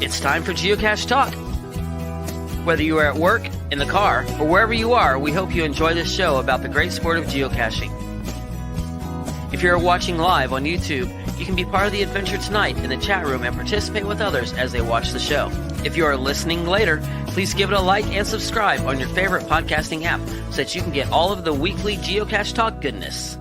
It's time for Geocache Talk. Whether you are at work, in the car, or wherever you are, we hope you enjoy this show about the great sport of geocaching. If you're watching live on YouTube, you can be part of the adventure tonight in the chat room and participate with others as they watch the show. If you are listening later, please give it a like and subscribe on your favorite podcasting app so that you can get all of the weekly Geocache Talk goodness.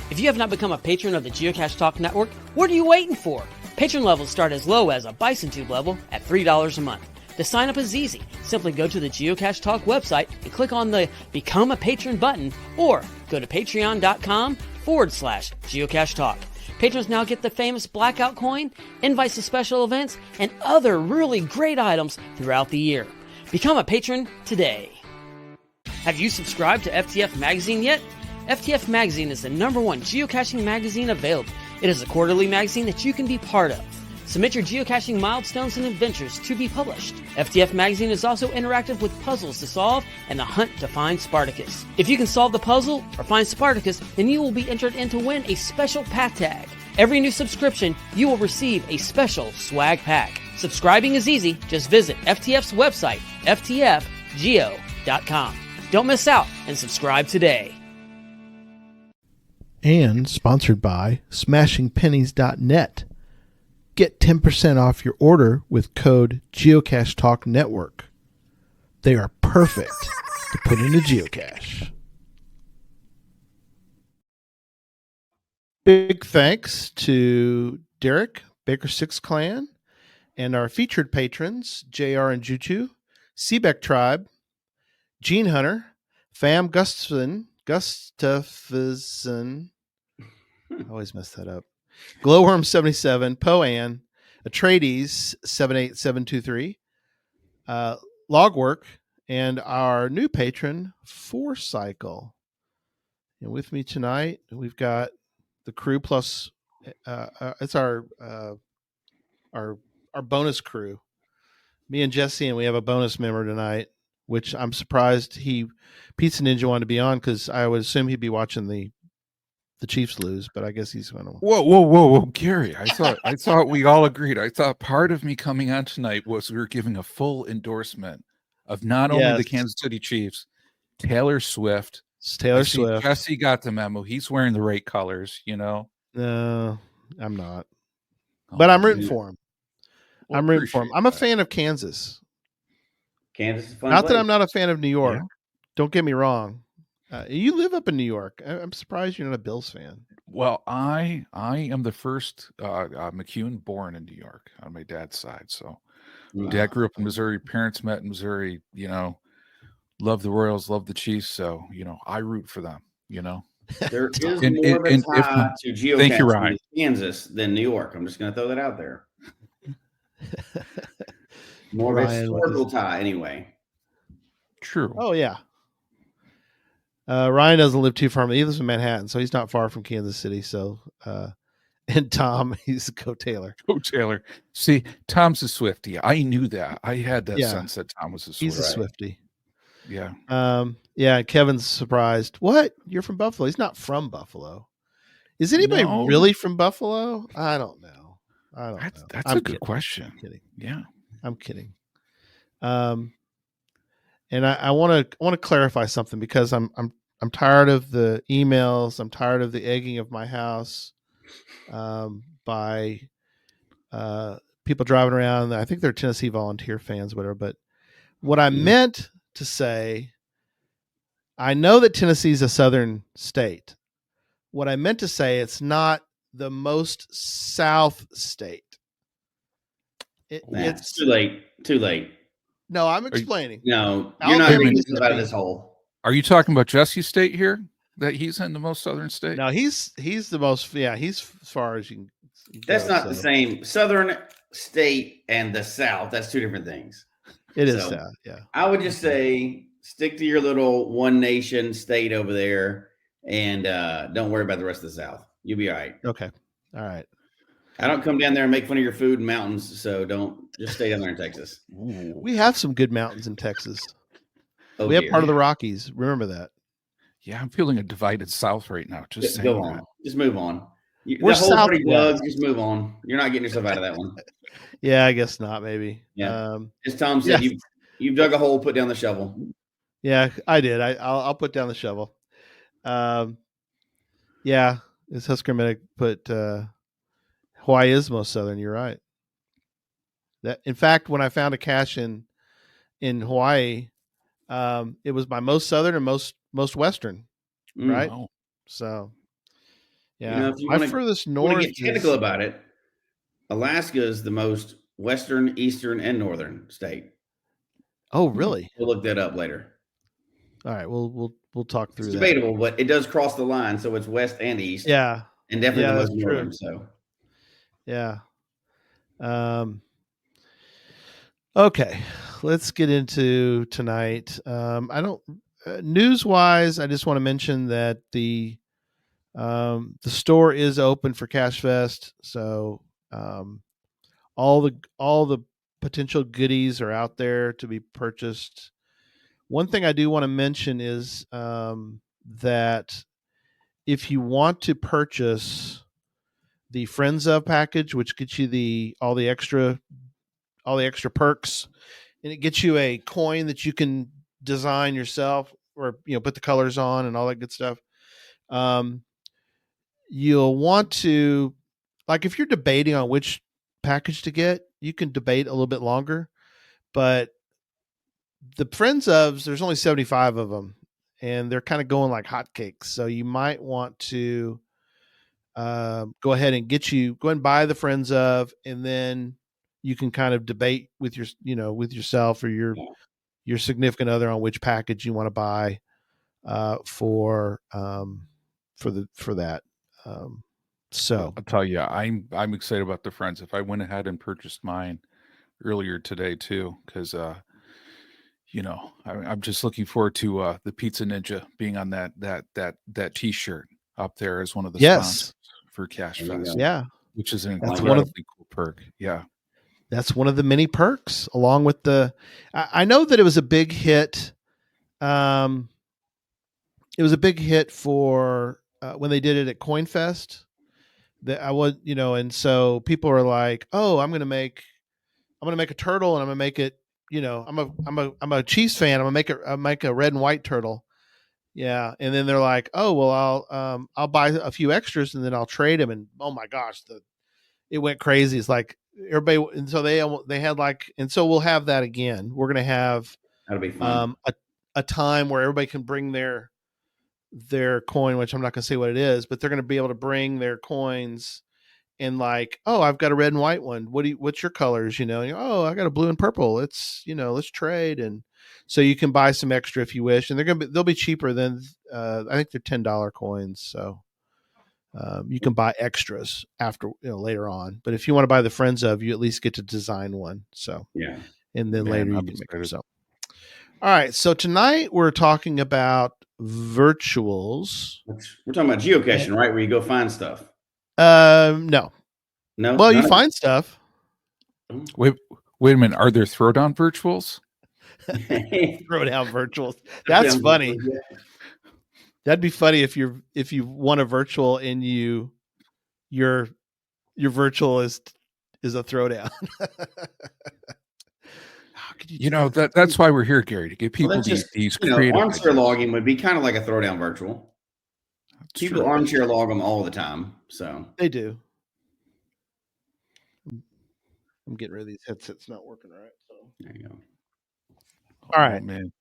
If you have not become a patron of the Geocache Talk Network, what are you waiting for? Patron levels start as low as a Bison Tube level at $3 a month. To sign up is easy. Simply go to the Geocache Talk website and click on the Become a Patron button, or go to patreon.com/Geocache Talk. Patrons now get the famous Blackout coin, invites to special events, and other really great items throughout the year. Become a patron today. Have you subscribed to FTF Magazine yet? FTF Magazine is the #1 geocaching magazine available. It is a quarterly magazine that you can be part of. Submit your geocaching milestones and adventures to be published. FTF Magazine is also interactive with puzzles to solve and the hunt to find Spartacus. If you can solve the puzzle or find Spartacus, then you will be entered in to win a special pack tag. Every new subscription, you will receive a special swag pack. Subscribing is easy. Just visit FTF's website, ftfgeo.com. Don't miss out and subscribe today. And sponsored by smashingpennies.net. Get 10% off your order with code Geocache Talk Network. They are perfect to put in a geocache. Big thanks to Derek, Baker Six Clan, and our featured patrons, JR and Juchu, Seebeck Tribe, Gene Hunter, Fam Gustafson, I always mess that up. Glowworm 77, Poan, Atreides 78723, Logwork, and our new patron, Fourcycle. And with me tonight, we've got the crew plus it's our bonus crew. Me and Jesse, and we have a bonus member tonight, which I'm surprised Pizza Ninja wanted to be on, because I would assume he'd be watching the Chiefs lose, but I guess he's going to. Whoa, Gary! I thought we all agreed. I thought part of me coming on tonight was we were giving a full endorsement of not only the Kansas City Chiefs, Taylor Swift. Swift. Jesse got the memo. He's wearing the right colors, you know. No, I'm not, but I'm rooting for him. I'm rooting for him. I'm a fan of Kansas. Kansas is fun. Not that I'm not a fan of New York. Yeah. Don't get me wrong. You live up in New York. I'm surprised you're not a Bills fan. Well, I am the first McEwen born in New York on my dad's side. So Dad grew up in Missouri. Parents met in Missouri. You know, love the Royals, love the Chiefs. So, you know, I root for them, you know. There is more of a tie to geocaching in Kansas than New York. I'm just going to throw that out there. More of a historical tie anyway. True. Oh, yeah. Ryan doesn't live too far. He lives in Manhattan, so he's not far from Kansas City. So, and Tom, he's Go Taylor. Go Taylor. See, Tom's a Swiftie. I knew that. I had that sense that Tom was a Swiftie. He's a Swiftie. Yeah. Yeah. Kevin's surprised. What? You're from Buffalo? He's not from Buffalo. Is anybody really from Buffalo? I don't know. That's a good question. I'm kidding. Yeah, I'm kidding. And I want to clarify something, because I'm tired of the emails. I'm tired of the egging of my house by people driving around. I think they're Tennessee Volunteer fans, whatever. But what I meant to say, I know that Tennessee is a southern state. What I meant to say, it's not the most south state. It's too late. Too late. No, I'm explaining. You're not reading out of this hole. Are you talking about Jesse's state here? That he's in the most southern state? No, he's the most. Yeah, he's as far as you can. That's not the same. Southern state and the South. That's two different things. It is South. Yeah. I would just say stick to your little one nation state over there, and don't worry about the rest of the South. You'll be all right. Okay. All right. I don't come down there and make fun of your food and mountains, so don't just stay down there in Texas. We have some good mountains in Texas. We have part of the Rockies. Remember that. Yeah, I'm feeling a divided South right now. Just go on. Just move on. We're The whole pretty southwest. bug, just move on. You're not getting yourself out of that one. Yeah, I guess not. Maybe. Yeah. As Tom said, Yes. you've dug a hole, put down the shovel. Yeah, I did. I'll put down the shovel. Yeah, as Husker Medic put, Hawaii is most southern. You're right. That, in fact, when I found a cache in Hawaii, it was my most southern and most western. Right. Wow. So, You yeah, know, if you my want furthest to north get technical is. about it, Alaska is the most western, eastern, and northern state. Oh, really? We'll look that up later. All right. We'll talk through It's that. debatable, but it does cross the line, so it's west and east, Yeah. and definitely Yeah, the that's most true. northern. So, Yeah. Okay, let's get into tonight. I don't news wise. I just want to mention that the store is open for Cache Fest, so all the potential goodies are out there to be purchased. One thing I do want to mention is that if you want to purchase the Friends of package, which gets you all the extra perks, and it gets you a coin that you can design yourself, or put the colors on and all that good stuff. You'll want to, like, if you're debating on which package to get, you can debate a little bit longer, but the Friends ofs, there's only 75 of them, and they're kind of going like hotcakes, so you might want to go ahead and go and buy the Friends of, and then you can kind of debate with with yourself or your significant other on which package you want to buy for that. So I'll tell you, I'm excited about the Friends. If I went ahead and purchased mine earlier today too, because I'm just looking forward to the Pizza Ninja being on that T-shirt up there as one of the sponsors for Cache Fest. Yeah, which is an that's incredibly cool perk. Yeah, that's one of the many perks, along with I know that it was a big hit. It was a big hit for when they did it at CoinFest. That I was, and so people are like, "Oh, I'm gonna make a turtle, and I'm gonna make it." I'm a Chiefs fan. I'll make a red and white turtle. Yeah, and then they're like, "Oh, well, I'll buy a few extras, and then I'll trade them." And oh my gosh, it went crazy. It's like everybody, and so they had like, and so we'll have that again. We're gonna have that'll be fun. A time where everybody can bring their coin, which I'm not going to say what it is, but they're going to be able to bring their coins and like, oh, I've got a red and white one. What's your colors? Oh, I got a blue and purple. Let's trade. And so you can buy some extra if you wish. And they'll be cheaper than, I think they're $10 coins. So you can buy extras after, later on. But if you want to buy the Friends of, you at least get to design one. So, yeah. And then later you can excited. make them. So, all right. So tonight we're talking about virtuals. We're talking about geocaching, right? Where you go find stuff. No. No. Well, you find stuff. Wait a minute. Are there throwdown virtuals? Throwdown virtuals. That's funny. That'd be funny if you won a virtual and your virtual is a throwdown. How could you? That's why we're here, Gary, to give people these creative armchair ideas. logging would be kind of like a throwdown virtual. That's People true. armchair log them all the time, so they do. I'm getting rid of these headsets not working right. So there you go. All right, man.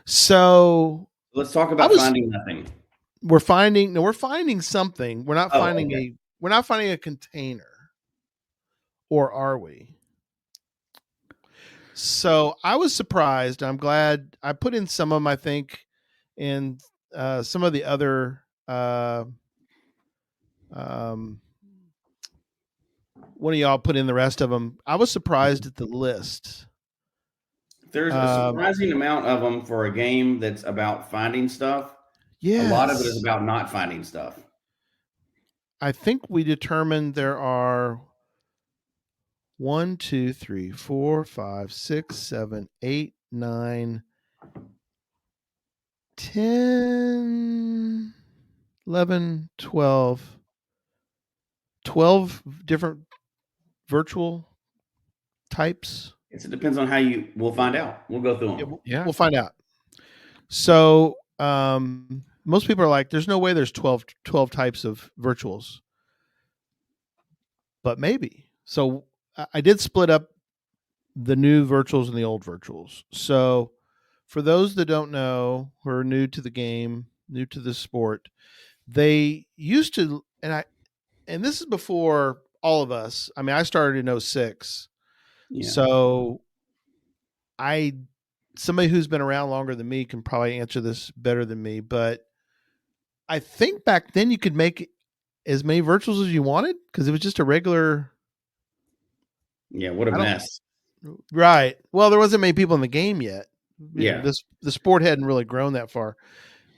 So let's talk about finding nothing. We're finding something. We're not finding a container, or are we? So I was surprised. I'm glad I put in some of them, I think, and some of the other one of y'all put in the rest of them. I was surprised at the list. There's a surprising amount of them for a game that's about finding stuff. Yes. A lot of it is about not finding stuff. I think we determined there are 1, 2, 3, 4, 5, 6, 7, 8, 9, 10, 11, 12. 12 different virtual types? It depends on we'll find out. We'll go through them. We'll find out. So most people are like, there's no way there's 12 types of virtuals. But maybe. So I did split up the new virtuals and the old virtuals. So for those that don't know, who are new to the game, new to the sport, they used to, and this is before all of us. I mean, I started in 06. Yeah. So somebody who's been around longer than me can probably answer this better than me, but I think back then you could make as many virtuals as you wanted because it was just a regular. Yeah, what a mess. Right. Well, there wasn't many people in the game yet. Yeah. The sport hadn't really grown that far.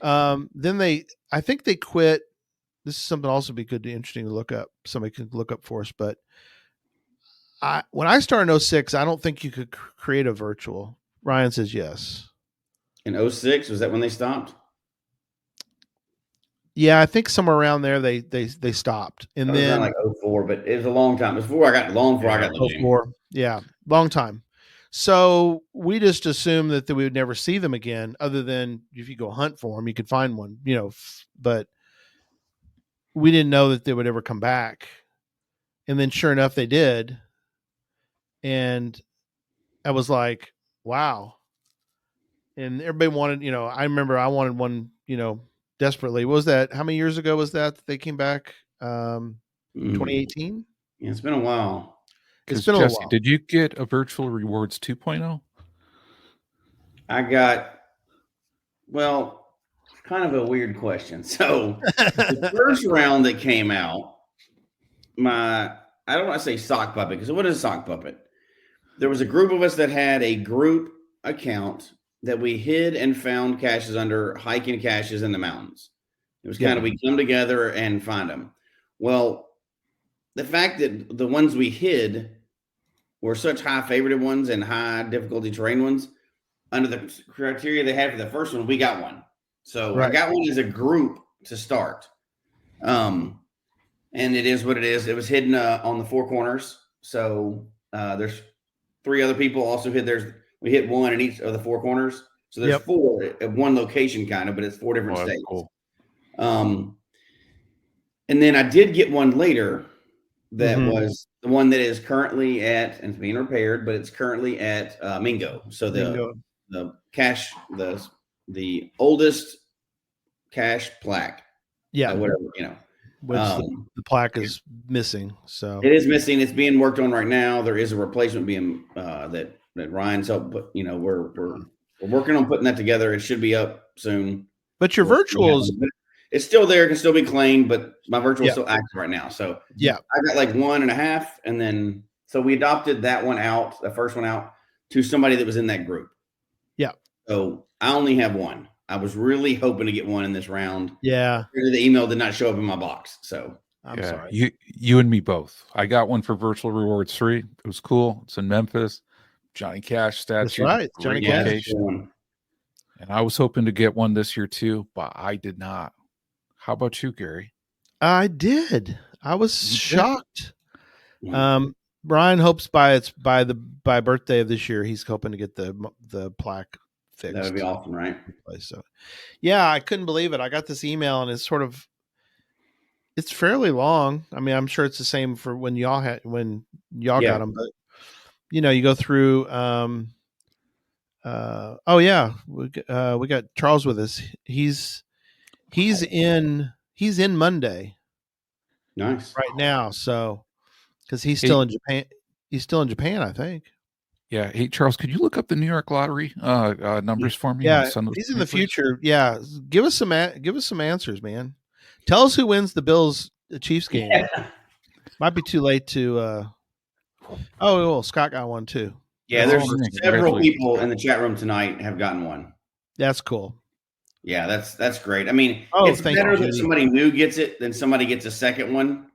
Then I think they quit. This is something also be interesting to look up. Somebody could look up for us. But when I started in 06, I don't think you could create a virtual. Ryan says yes. In 06, was that when they stopped? Yeah, I think somewhere around there they stopped. And then like 04, but it was a long time. It was before I got the game. 04. Yeah, long time. So we just assumed that we would never see them again, other than if you go hunt for them, you could find one, but we didn't know that they would ever come back. And then sure enough, they did. And I was like, wow. And everybody wanted, I remember I wanted one, desperately. What was that? How many years ago was that they came back? 2018? Yeah, it's been a while. It's been a little while. Did you get a virtual rewards 2.0? I got, kind of a weird question. So the first round that came out, I don't want to say sock puppet, because what is a sock puppet? There was a group of us that had a group account that we hid and found caches under, hiking caches in the mountains. It was kind of, we come together and find them. Well, the fact that the ones we hid were such high favorited ones and high difficulty terrain ones, under the criteria they had for the first one, we got one. So I got one as a group to start. And it is what it is. It was hidden on the four corners. So there's 3 other people also hid theirs. We hit one in each of the 4 corners. So there's 4 at one location kind of, but it's 4 different states. Cool. And then I did get one later that was the one that is currently and it's being repaired, but it's currently at Mingo. So the cache, the oldest cache plaque. Whatever, Which the plaque is missing. So it is missing. It's being worked on right now. There is a replacement being that Ryan's helped put. We're working on putting that together. It should be up soon. But your virtuals, it's still there. It can still be claimed, but my virtual is still active right now. So I got like 1.5, and then so we adopted that one out, the first one out, to somebody that was in that group. Yeah. So I only have one. I was really hoping to get one in this round. Yeah. The email did not show up in my box. So I'm sorry. You and me both. I got one for Virtual Rewards 3. It was cool. It's in Memphis. Johnny Cash statue. That's right. Johnny Cash. And I was hoping to get one this year too, but I did not. How about you, Gary? I did. I was shocked. Brian hopes by birthday of this year, he's hoping to get the plaque fixed. That would be awesome, right? So, yeah, I couldn't believe it. I got this email and it's fairly long. I mean, I'm sure it's the same for when y'all got them, but you go through. We got Charles with us. He's in Monday. Nice. Right now, so because he's still in Japan. He's still in Japan, I think. Yeah. Hey, Charles, could you look up the New York lottery numbers for me? Yeah, he's in the future. Yeah, give us some answers, man. Tell us who wins the Chiefs game. Yeah. Might be too late to. Scott got one too. Yeah, there's several people in the chat room tonight have gotten one. That's cool. Yeah, that's great. I mean, it's better that somebody new gets it than somebody gets a second one.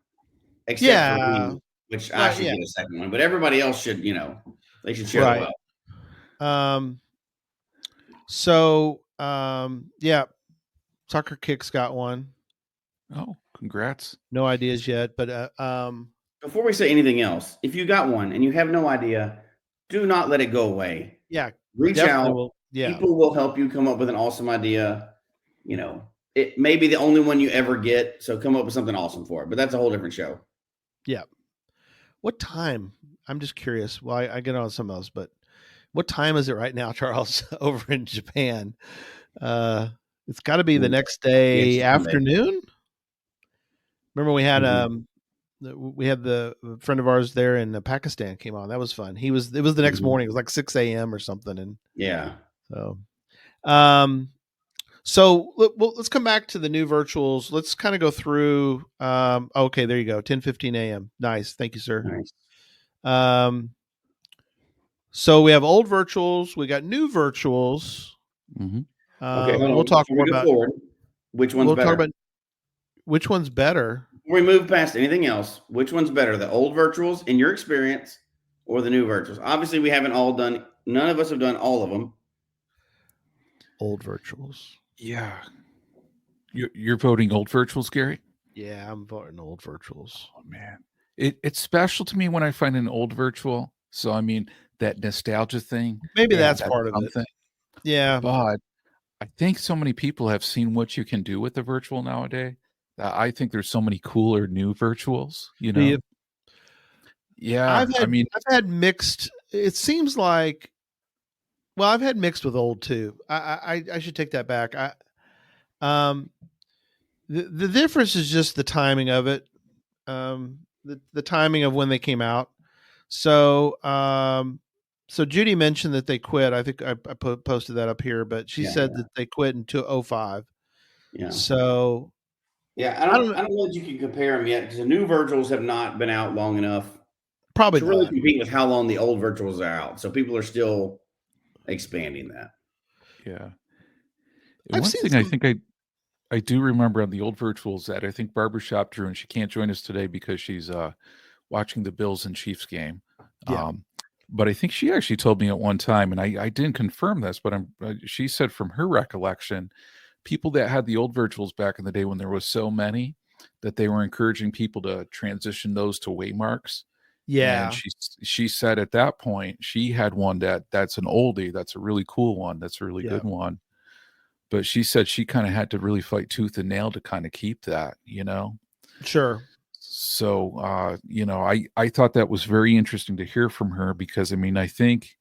Except for me, which I should get a second one, but everybody else should. They should share it well. Soccer Kick's got one. Oh, Congrats. No ideas yet, but Before we say anything else, if you got one and you have no idea, do not let it go away. yeah, Reach definitely out. will. Yeah, People will help you come up with an awesome idea. You know, it may be the only one you ever get, so come up with something awesome for it. But that's a whole different show. yeah. What time? I'm just curious. Well, I get on some of those, but what time is it right now, Charles, over in Japan? It's got to be the next day It's Sunday. afternoon. Remember we had Mhm. we had the friend of ours there in Pakistan came on. That was fun. It was the next Mhm. morning. It was like 6 a.m. or something, and Yeah. so so let's come back to the new virtuals. Let's kind of go through. Okay, there you go. 10:15 a.m. Nice, thank you, sir. Nice. So we have old virtuals. We got new virtuals. Mm-hmm. Okay, hold We'll on. talk Before more we go about. forward, which one's We'll talk better? about which one's better. Before we move past anything else, which one's better, the old virtuals in your experience or the new virtuals? Obviously, we haven't all done. None of us have done all of them. Old virtuals. Yeah. You're voting old virtuals, Gary? Yeah, I'm voting old virtuals. Oh man. It's special to me when I find an old virtual. So I mean that nostalgia thing. Maybe Yeah, that's part of it. Something. Yeah, But I think so many people have seen what you can do with the virtual nowadays. That I think there's so many cooler new virtuals, do you? Yeah. I mean, I've had mixed. It seems like. Well, I've had mixed with old too. I should take that back. Um the difference is just the timing of it. The timing of when they came out. So so Judy mentioned that they quit. I think I posted that up here, but she said that they quit in 2005. Yeah. So Yeah, I don't know that you can compare them yet because the new virtuals have not been out long enough probably to really not. compete with how long the old virtuals are out. So people are still expanding that. yeah. I've One seen thing I some. think I do remember on the old virtuals that I think Barbershop Drew, and she can't join us today because she's watching the Bills and Chiefs game. Yeah. But I think she actually told me at one time, and I didn't confirm this, but she said from her recollection, people that had the old virtuals back in the day when there was so many that they were encouraging people to transition those to waymarks. Yeah. And she said at that point she had one that's an oldie, that's a really cool one, that's a really Yeah. good one. But she said she kind of had to really fight tooth and nail to kind of keep that, Sure. So, I thought that was very interesting to hear from her because, I mean, I think,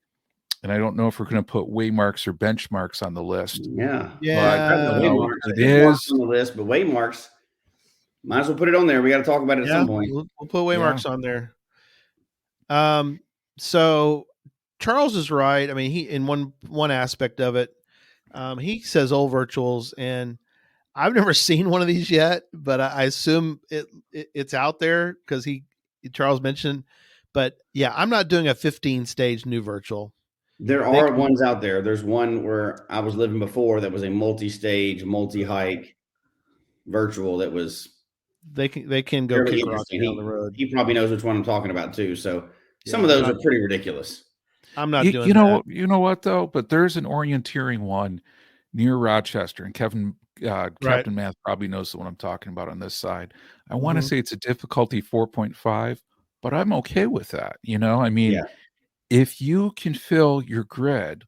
and I don't know if we're going to put waymarks or benchmarks on the list, Yeah. but, Yeah. Waymarks. it There's marks is. on the list, but waymarks, might as well put it on there. We got to talk about it at Yeah. some point. We'll put waymarks on there. So Charles is right. I mean, he in one aspect of it, he says old virtuals, and I've never seen one of these yet, but I assume it's out there because Charles mentioned. But yeah, I'm not doing a 15 stage new virtual. There are ones out there. There's one where I was living before that was a multi-stage, multi-hike virtual that was They can go fairly kick rocks interesting. down the road. He probably knows which one I'm talking about too. So some Yeah, of those are pretty ridiculous. I'm not doing You that. you know what though? But there's an orienteering one near Rochester, and Captain Math probably knows the one I'm talking about on this side. I want to say it's a difficulty 4.5, but I'm okay with that. I mean, Yeah. if you can fill your grid,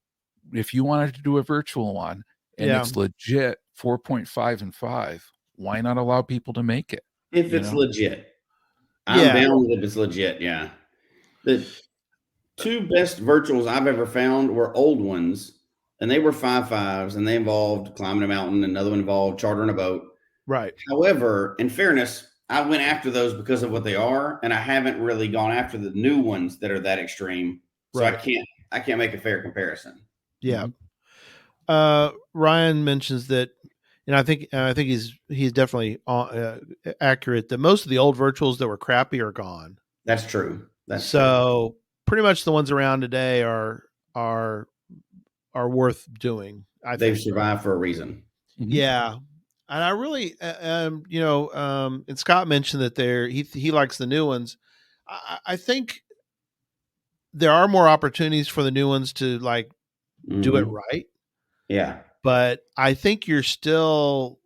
if you wanted to do a virtual one and it's legit 4.5 and 5, why not allow people to make it? If it's legit. I'm down with if it's legit. Yeah. The two best virtuals I've ever found were old ones, and they were 5.5s, and they involved climbing a mountain. Another one involved chartering a boat. Right. However, in fairness, I went after those because of what they are, and I haven't really gone after the new ones that are that extreme. So Right. I can't make a fair comparison. Yeah. Ryan mentions that, and I think he's definitely accurate that most of the old virtuals that were crappy are gone. That's true. That's so pretty much the ones around today are worth doing. They've survived for a reason. Yeah. And I really, and Scott mentioned that he likes the new ones. I think there are more opportunities for the new ones to do it right. Yeah. But I think you're still,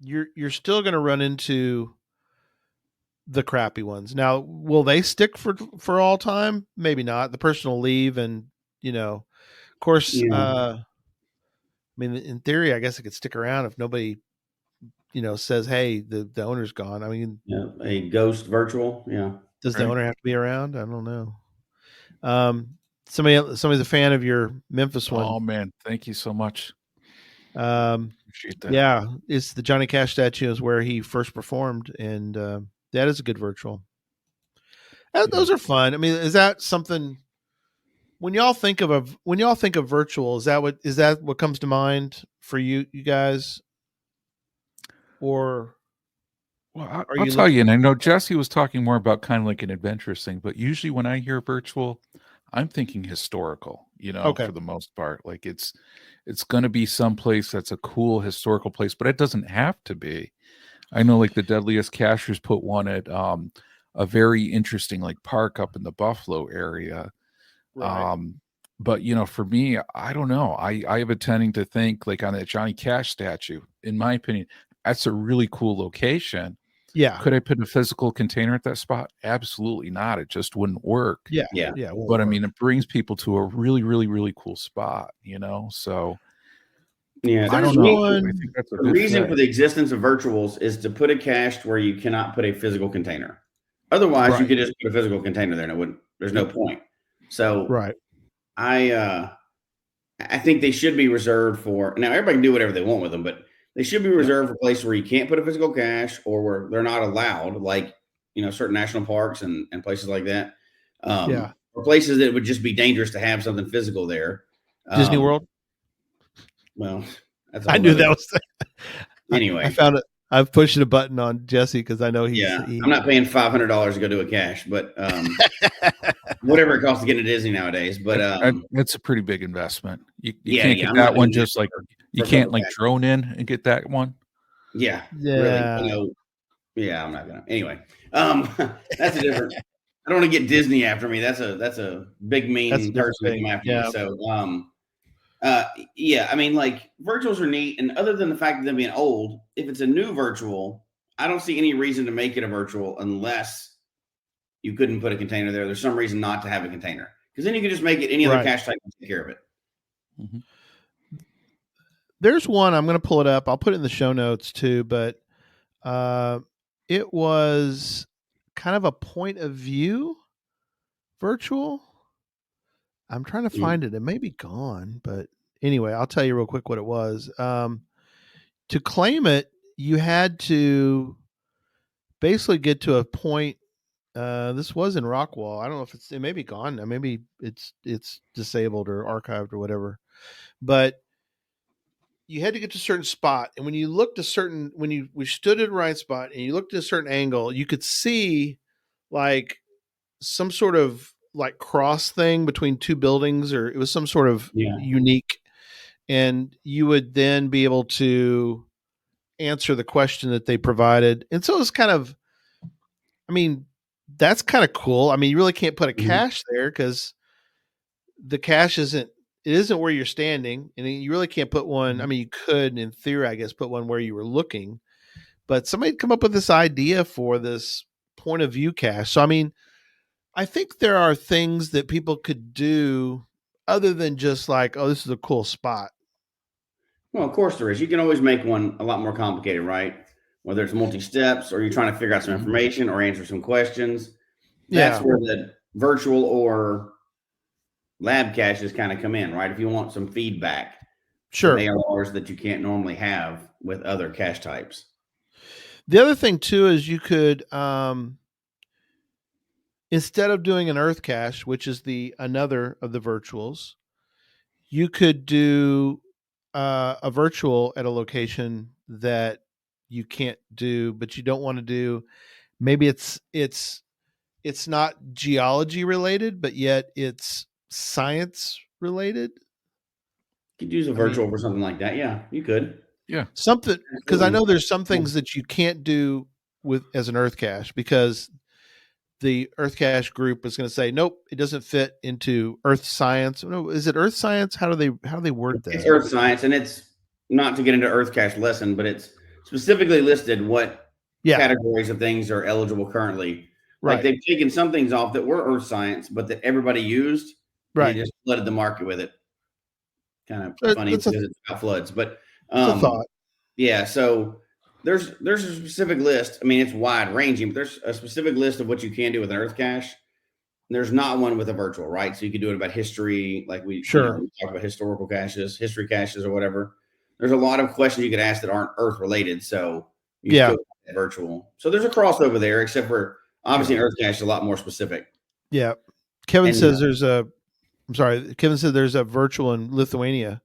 you're still going to run into the crappy ones. Now, will they stick for all time? Maybe not. The person will leave, and of course, Yeah. I mean, in theory, I guess it could stick around if nobody, says, "Hey, the owner's gone." I mean, Yeah. A ghost virtual. Yeah. does the Right. owner have to be around? I don't know. Somebody's a fan of your Memphis one. Oh man, thank you so much. Um, Appreciate that. yeah, it's the Johnny Cash statue is where he first performed, and that is a good virtual. Those are fun. I mean, is that something when y'all think of virtual? Is that what comes to mind for you guys, or Well, are I'll you tell you, looking? and I know Jesse was talking more about kind of like an adventurous thing, but usually when I hear virtual, I'm thinking historical, Okay, for the most part. Like it's going to be someplace that's a cool historical place, but it doesn't have to be. I know like the Deadliest Cachers put one at a very interesting like park up in the Buffalo area. right, But for me, I don't know. I have a tending to think like on that Johnny Cash statue, in my opinion, that's a really cool location. yeah, Could I put a physical container at that spot? Absolutely not. It just wouldn't work. yeah, Yeah. yeah. It won't But I work. mean, it brings people to a really, really, really cool spot, So Yeah. I There's don't know. I one. think that's a The good reason fit. for the existence of virtuals is to put a cache where you cannot put a physical container. Otherwise, you Right, could just put a physical container there, and it wouldn't. There's no Yep. point. So right, I think they should be reserved for now. Everybody can do whatever they want with them, but they should be Yep. reserved for places where you can't put a physical cache or where they're not allowed, like certain national parks and places like that, yeah. or places that would just be dangerous to have something physical there. Disney Um, World. well, that's a I whole knew nother. that was. I Anyway, found it. I've pushed a button on Jesse because I know yeah, I'm not paying $500 to go do a cache, but whatever it costs to get into Disney nowadays. But That's a pretty big investment. You yeah, can't yeah, get I'm that not one doing that just like you for a couple can't of like caches. drone in and get that one. Yeah, really, Yeah, yeah, I'm not gonna. Anyway, that's a different. I don't want to get Disney after me. That's a big that's a mean different person to come thing. after me. Yeah, So, yeah, I mean, like virtuals are neat, and other than the fact of them being old, if it's a new virtual, I don't see any reason to make it a virtual unless you couldn't put a container there. There's some reason not to have a container because then you can just make it any other right. cache type and take care of it. Mhm. There's one. I'm going to pull it up. I'll put it in the show notes too. But uh, it was kind of a point of view virtual. I'm trying to Mm. find it. It may be gone, but anyway, I'll tell you real quick what it was. To claim it, you had to basically get to a point. This was in Rockwall. I don't know if it may be gone. Maybe it's disabled or archived or whatever. But you had to get to a certain spot, and when you looked we stood at the right spot and you looked at a certain angle, you could see like some sort of like cross thing between two buildings, or it was some sort of Yeah. unique, and you would then be able to answer the question that they provided. And so it's kind of, I mean, that's kind of cool. I mean, you really can't put a Mhm. cache there because the cache isn't where you're standing, and you really can't put one. I Mhm. mean, you could, in theory, I guess, put one where you were looking, but somebody come up with this idea for this point of view cache. So, I mean, I think there are things that people could do other than just like, oh, this is a cool spot. Well, of course there is. You can always make one a lot more complicated, right? Whether it's multi steps or you're trying to figure out some Mhm. information or answer some questions. That's Yeah, where the virtual or lab caches kind of come in, right? If you want some feedback, some sure. ARRs that you can't normally have with other cache types. The other thing too is you could, instead of doing an earth cache, which is the another of the virtuals, you could do a virtual at a location that you can't do, but you don't want to do. Maybe it's not geology related, but yet it's science related. You could use a I mean, virtual for something like that. Yeah, you could. Yeah. something, because I Absolutely. know there's some things that you can't do with as an earth cache because the earth cache group is going to say nope, it doesn't fit into earth science. No, is it earth science? How do they word It's that? earth science, and it's not to get into earth cache lesson, but it's specifically listed what Yeah. categories of things are eligible currently. Like Right. they've taken some things off that were earth science, but that everybody used, and Right. they just flooded the market with it. Kind of funny That's because it's about floods, but a thought. yeah. So there's a specific list. I mean, it's wide ranging, but there's a specific list of what you can do with an earth cache. There's not one with a virtual, right? So you can do it about history, like we we talk about historical caches, history caches, or whatever. There's a lot of questions you could ask that aren't earth related. So you still have virtual. So there's a crossover there, except for obviously an earth cache is a lot more specific. Yeah. Kevin says there's a virtual in Lithuania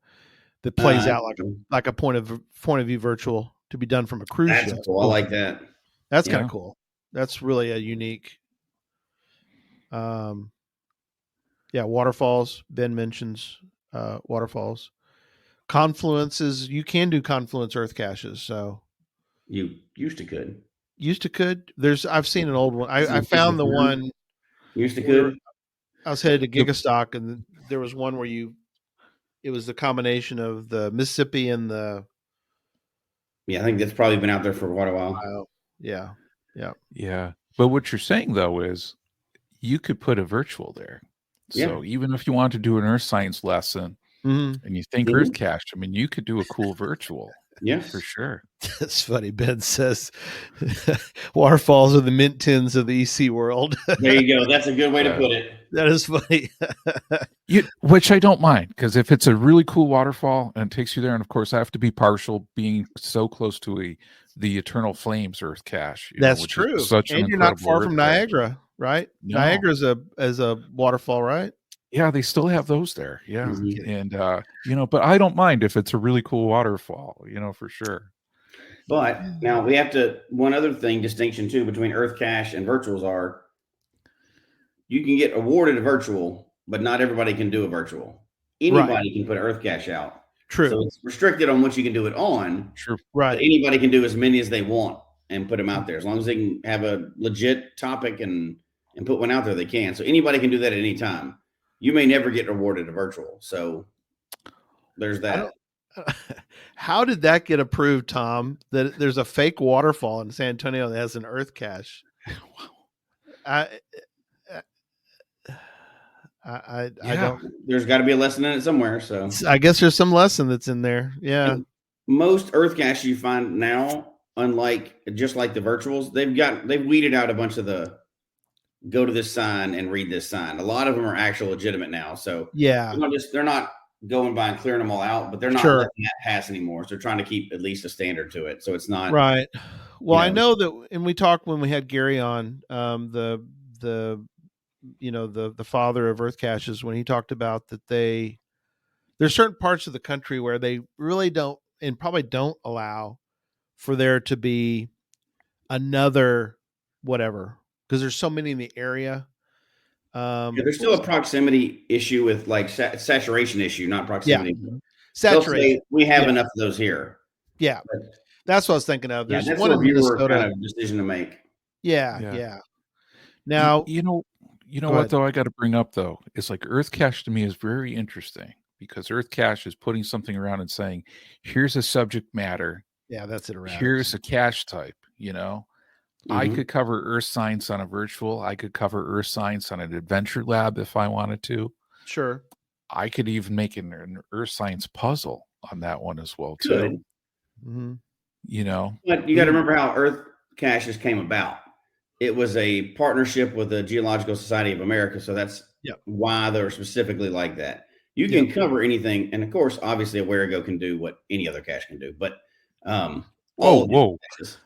that plays out like a point of view virtual to be done from a cruise ship. Cool. I like that. That's kind of cool. That's really a unique. Waterfalls. Ben mentions waterfalls. Confluences. You can do confluence earth caches. So you used to could. I've seen an old one. I found the one. Used to could. I was headed to Gigastock, and there was one where it was the combination of the Mississippi and the. Yeah, I think that's probably been out there for quite a while. Yeah. But what you're saying though is, you could put a virtual there. So even if you want to do an earth science lesson, and you think earth cache, I mean, you could do a cool virtual. Yeah, for sure. That's funny. Ben says waterfalls are the mint tins of the EC world. There you go. That's a good way to put it. That is funny. Which I don't mind, because if it's a really cool waterfall and it takes you there, and of course I have to be partial being so close to the Eternal Flames earth cache. That's true. And you're not far from Niagara, right? No. Niagara is a waterfall, right? Yeah, they still have those there. Yeah. And but I don't mind if it's a really cool waterfall, for sure. But now we have one other distinction too between earth cache and virtuals are, you can get awarded a virtual, but not everybody can do a virtual. Anybody can put an earth cache out. True. So it's restricted on what you can do it on. Sure. Right. But anybody can do as many as they want and put them out there. As long as they can have a legit topic and put one out there, they can. So anybody can do that at any time. You may never get awarded a virtual. So there's that. How did that get approved, Tom? That there's a fake waterfall in San Antonio that has an earth cache. I don't. There's got to be a lesson in it somewhere. So I guess there's some lesson that's in there. Yeah. And most earth caches you find now, just like the virtuals, they've weeded out a bunch of the go to this sign and read this sign. A lot of them are actual legitimate now. So they're not going by and clearing them all out, but they're not letting that pass anymore. So they're trying to keep at least a standard to it. So it's not right. Well, I know that, and we talked when we had Gary on, the father of earth caches, when he talked about that there's certain parts of the country where they really don't, and probably don't allow for there to be another whatever, because there's so many in the area. There's still a proximity issue with saturation issue, not proximity. Yeah. Saturation. We have enough of those here. Yeah. That's what I was thinking of. There's that's one in Minnesota. Kind of decision to make. Yeah. Now, you know what though, I got to bring up though, it's like earth cache to me is very interesting, because earth cache is putting something around and saying, here's a subject matter. Yeah, that's it around. Here's a cache type, I could cover earth science on a virtual. I could cover earth science on an adventure lab if I wanted to. Sure. I could even make an earth science puzzle on that one as well too. Mm-hmm. But you got to remember how earth caches came about. It was a partnership with the Geological Society of America. So that's why they're specifically like that. You can cover anything. And of course, obviously a Wherigo can do what any other cache can do, but, whoa.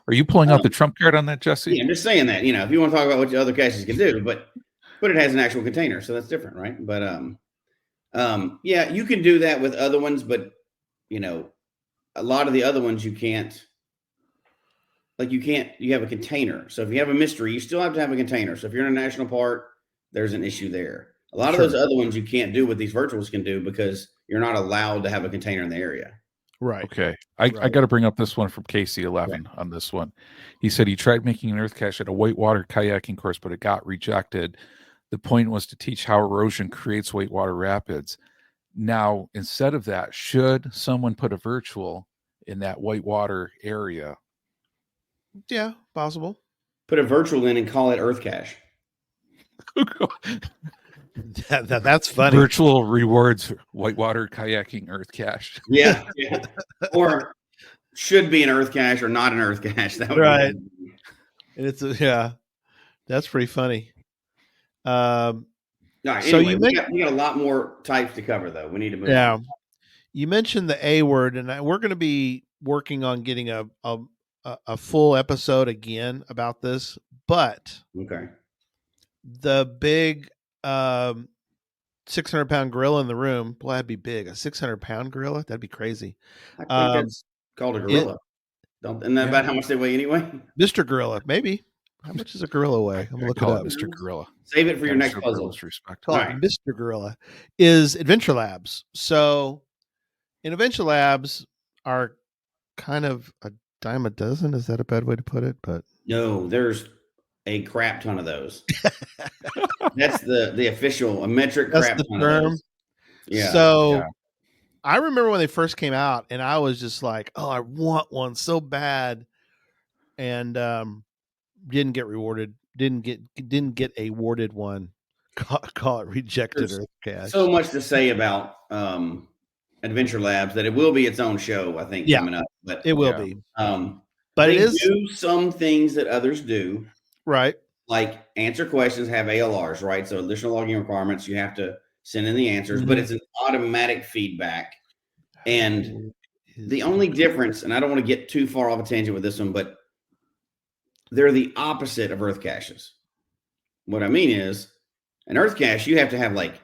Are you pulling out the trump card on that, Jesse? Yeah, I'm just saying that, if you want to talk about what other caches can do, but it has an actual container. So that's different. Right. But, you can do that with other ones, but a lot of the other ones you can't, you have a container. So if you have a mystery, you still have to have a container. So if you're in a national park, there's an issue there. A lot of those other ones you can't do what these virtuals can do, because you're not allowed to have a container in the area. Right. Okay. I got to bring up this one from Casey11 on this one. He said he tried making an earth cache at a whitewater kayaking course, but it got rejected. The point was to teach how erosion creates whitewater rapids. Now, instead of that, should someone put a virtual in that whitewater area Yeah, possible. Put a virtual in and call it Earth Cache. That's funny. Virtual rewards, whitewater kayaking, Earth Cache. Yeah, yeah. Or should be an Earth Cache or not an Earth Cache. That would Right. be And it's that's pretty funny. all right, So anyway, we got a lot more types to cover, though. We need to move on. You mentioned the A word, and we're going to be working on getting a full episode again about this. But Okay. the big 600-pound gorilla in the room, boy, that'd be big. A 600-pound gorilla, that'd be crazy. I think that's called a gorilla. Isn't that about how much they weigh anyway? Mr. Gorilla, maybe. How much does a gorilla weigh? I'm gonna look it up. Mr. Gorilla. Save it for your next puzzle. Call it Mr. Gorilla. Is Adventure Labs. So in Adventure Labs are kind of a dime a dozen. Is that a bad way to put it? But no, there's a crap ton of those. That's the official, a metric crap ton of those. Yeah. So I remember when they first came out, and I was just like, "Oh, I want one so bad," and didn't get rewarded. Didn't get awarded one. Call it rejected Earth Cache. So much to say about Adventure Labs that it will be its own show, I think, coming up. But it will be. But they do some things that others do, right? Like answer questions have ALRs, right? So additional logging requirements, you have to send in the answers, but it's an automatic feedback. And the only difference, and I don't want to get too far off a tangent with this one, but they're the opposite of Earth Caches. What I mean is, an Earth Cache, you have to have like,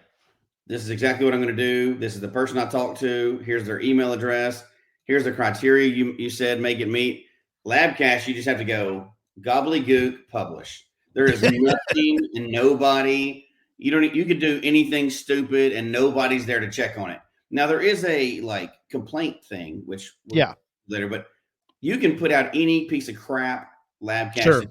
this is exactly what I'm going to do. This is the person I talked to. Here's their email address. Here's the criteria you said make it meet. Lab Cache, you just have to go gobbledygook, publish. There is nothing and nobody. You could do anything stupid and nobody's there to check on it. Now there is a like complaint thing, which later, but you can put out any piece of crap lab cache. Sure.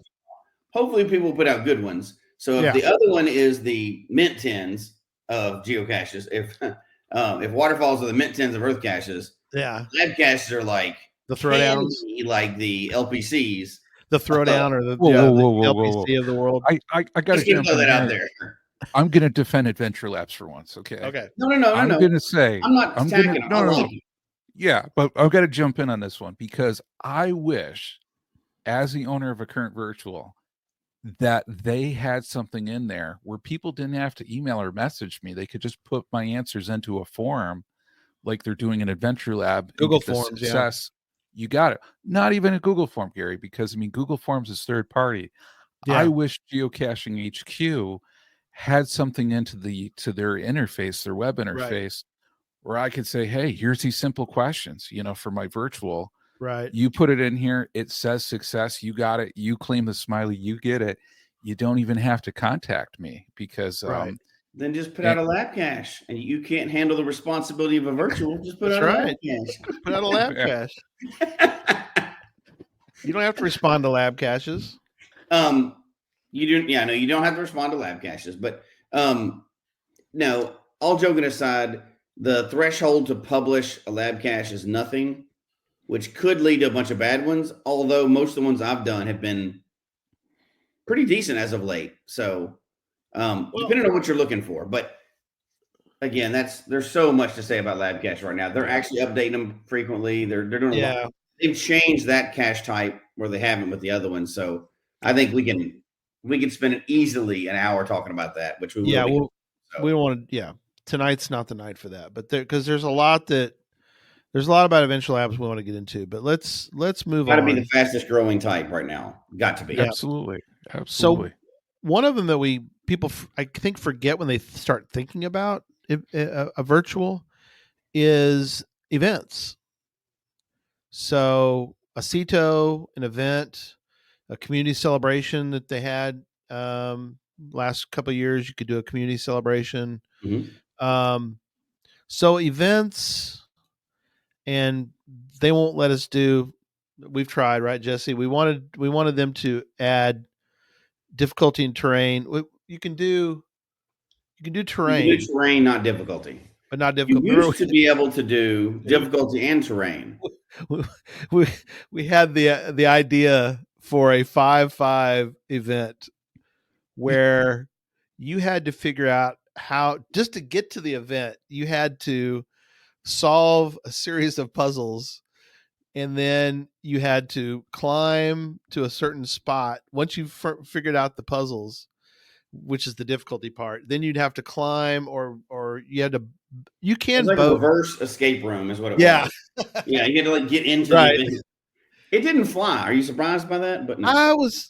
Hopefully people put out good ones. So if the other one is the mint tins of geocaches, if waterfalls are the mint tins of Earth caches, lab caches are like the throwdowns, like the LPCs. The throwdown or the LPC of the world. I got to throw that out there. I'm going to defend Adventure Labs for once. Okay. No. I'm going to say I'm not attacking. No. Yeah, but I've got to jump in on this one because I wish, as the owner of a current virtual, that they had something in there where people didn't have to email or message me. They could just put my answers into a form, like they're doing an Adventure Lab. Google Forms. Success. You got it. Not even a Google form, Gary, because Google Forms is third party. Yeah. I wish Geocaching HQ had something into their interface, their web interface, where I could say, "Hey, here's these simple questions, for my virtual. Right. You put it in here. It says success. You got it. You claim the smiley. You get it. You don't even have to contact me because then just put out a lab cache, and you can't handle the responsibility of a virtual. Just put out a lab cache. Put out a lab cache. You don't have to respond to lab caches. You do. Yeah, no, you don't have to respond to lab caches. But no, all joking aside, the threshold to publish a lab cache is nothing, which could lead to a bunch of bad ones. Although most of the ones I've done have been pretty decent as of late. So. Depending on what you're looking for, but again, there's so much to say about lab cache right now. They're actually updating them frequently. They're doing a lot. They've changed that cache type where they haven't with the other ones. So I think we can spend easily an hour talking about that, which we will. We don't want to. Yeah, tonight's not the night for that, but because there's a lot about Adventure Labs we want to get into. But let's move on. Got to be the fastest growing type right now. Got to be. Yeah. Absolutely. So one of them that people I think forget when they start thinking about a virtual is events. So a CETO, an event, a community celebration that they had last couple of years, you could do a community celebration. Mm-hmm. So events, and they won't let us do. We've tried, right, Jesse? We wanted them to add difficulty in terrain. You can do terrain. You can do terrain, not difficulty. But not difficult. You used to be able to do difficulty and terrain. We had the idea for a 5-5 event where you had to figure out how, just to get to the event, you had to solve a series of puzzles, and then you had to climb to a certain spot. Once you figured out the puzzles, which is the difficulty part, then you'd have to climb, or you can It's like a boat. reverse escape room is what it Yeah. was. Yeah, you had to like get into Right. the event. It didn't fly. Are you surprised by that? But no.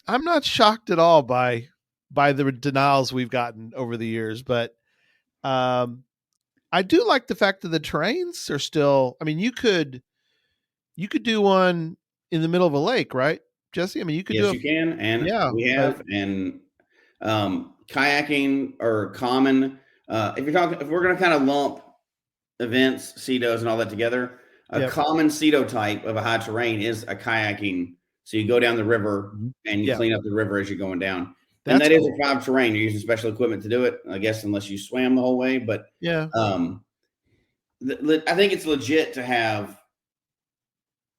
I'm not shocked at all by the denials we've gotten over the years, but I do like the fact that the terrains are still, I mean, you could do one in the middle of a lake, right, Jesse? I mean, you could Yes, do you can, and yeah, we have, and kayaking or common. If we're going to kind of lump events, CETOs, and all that together, a Yep. common CETO type of a high terrain is a kayaking. So you go down the river and you clean up the river as you're going down. And that is a 5 terrain. You're using special equipment to do it, I guess, unless you swam the whole way. But yeah, I think it's legit to have.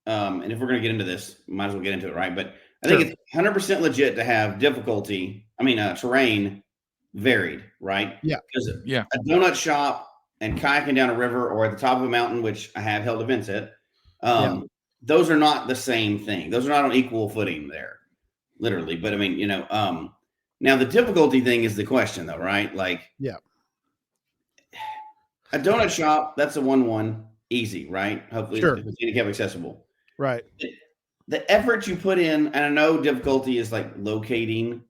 And if we're going to get into this, might as well get into it, right? But I think it's 100% legit to have terrain varied, right? Yeah. Because a donut shop and kayaking down a river or at the top of a mountain, which I have held events at, those are not the same thing. Those are not on equal footing there, literally. But I mean, now the difficulty thing is the question, though, right? Like, a donut shop, that's a 1-1, easy, right? Hopefully, it's handicap accessible. Right. The effort you put in, and I know difficulty is like locating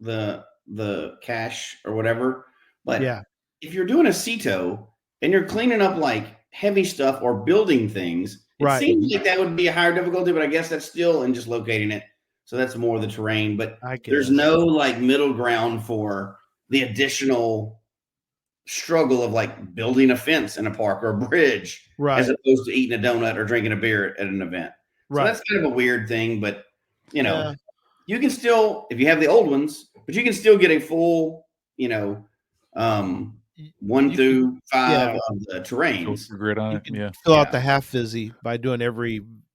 the cache or whatever, but if you're doing a CETO and you're cleaning up like heavy stuff or building things, it seems like that would be a higher difficulty, but I guess that's still in just locating it. So that's more of the terrain, but there's no like middle ground for the additional struggle of like building a fence in a park or a bridge, as opposed to eating a donut or drinking a beer at an event. So that's kind of a weird thing, but you can still, if you have the old ones, but you can still get a full, 1 through 5 of the terrains. Grid on it. Fill out the half fizzy by doing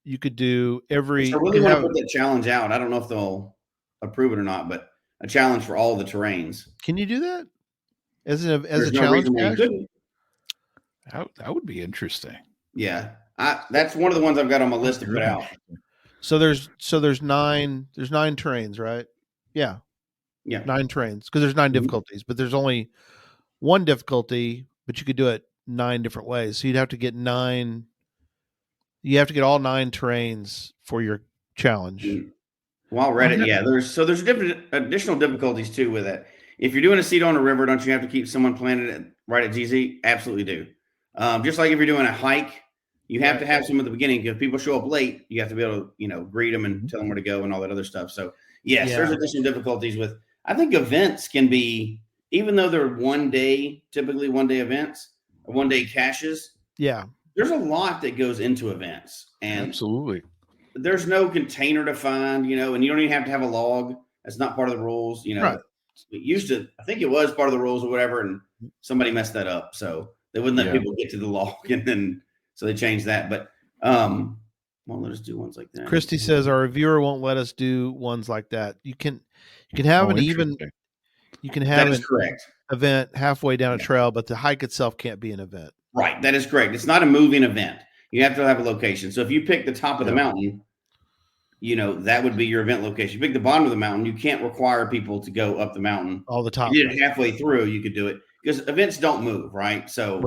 you could do every. So I really want to put that challenge out. I don't know if they'll approve it or not, but a challenge for all the terrains. Can you do that? As a no challenge? That would be interesting. Yeah. That's one of the ones I've got on my list to put out. So there's 9 terrains, right? Yeah. 9 terrains, because there's 9 difficulties, but there's only one difficulty, but you could do it 9 different ways. So you'd have to get 9. You have to get all 9 terrains for your challenge. Well, Reddit, there's different additional difficulties too with it. If you're doing a CETO on a river, don't you have to keep someone planted it right at GZ? Absolutely do. Just like if you're doing a hike, you have to have some at the beginning, because if people show up late, you have to be able to, greet them and tell them where to go and all that other stuff. So yes, there's additional difficulties with, I think events can be, even though they're typically 1 day events or 1 day caches. Yeah. There's a lot that goes into events, and absolutely there's no container to find, and you don't even have to have a log. That's not part of the rules, It used to, I think it was part of the rules or whatever, and somebody messed that up. So they wouldn't let people get to the log, and then so they changed that. But won't let us do ones like that. Christy says our reviewer won't let us do ones like that. You can have an correct event halfway down a trail, but the hike itself can't be an event. Right, that is correct. It's not a moving event. You have to have a location. So if you pick the top of the mountain, that would be your event location. You pick the bottom of the mountain, you can't require people to go up the mountain. All the top. You did it halfway through, you could do it, because events don't move, right? So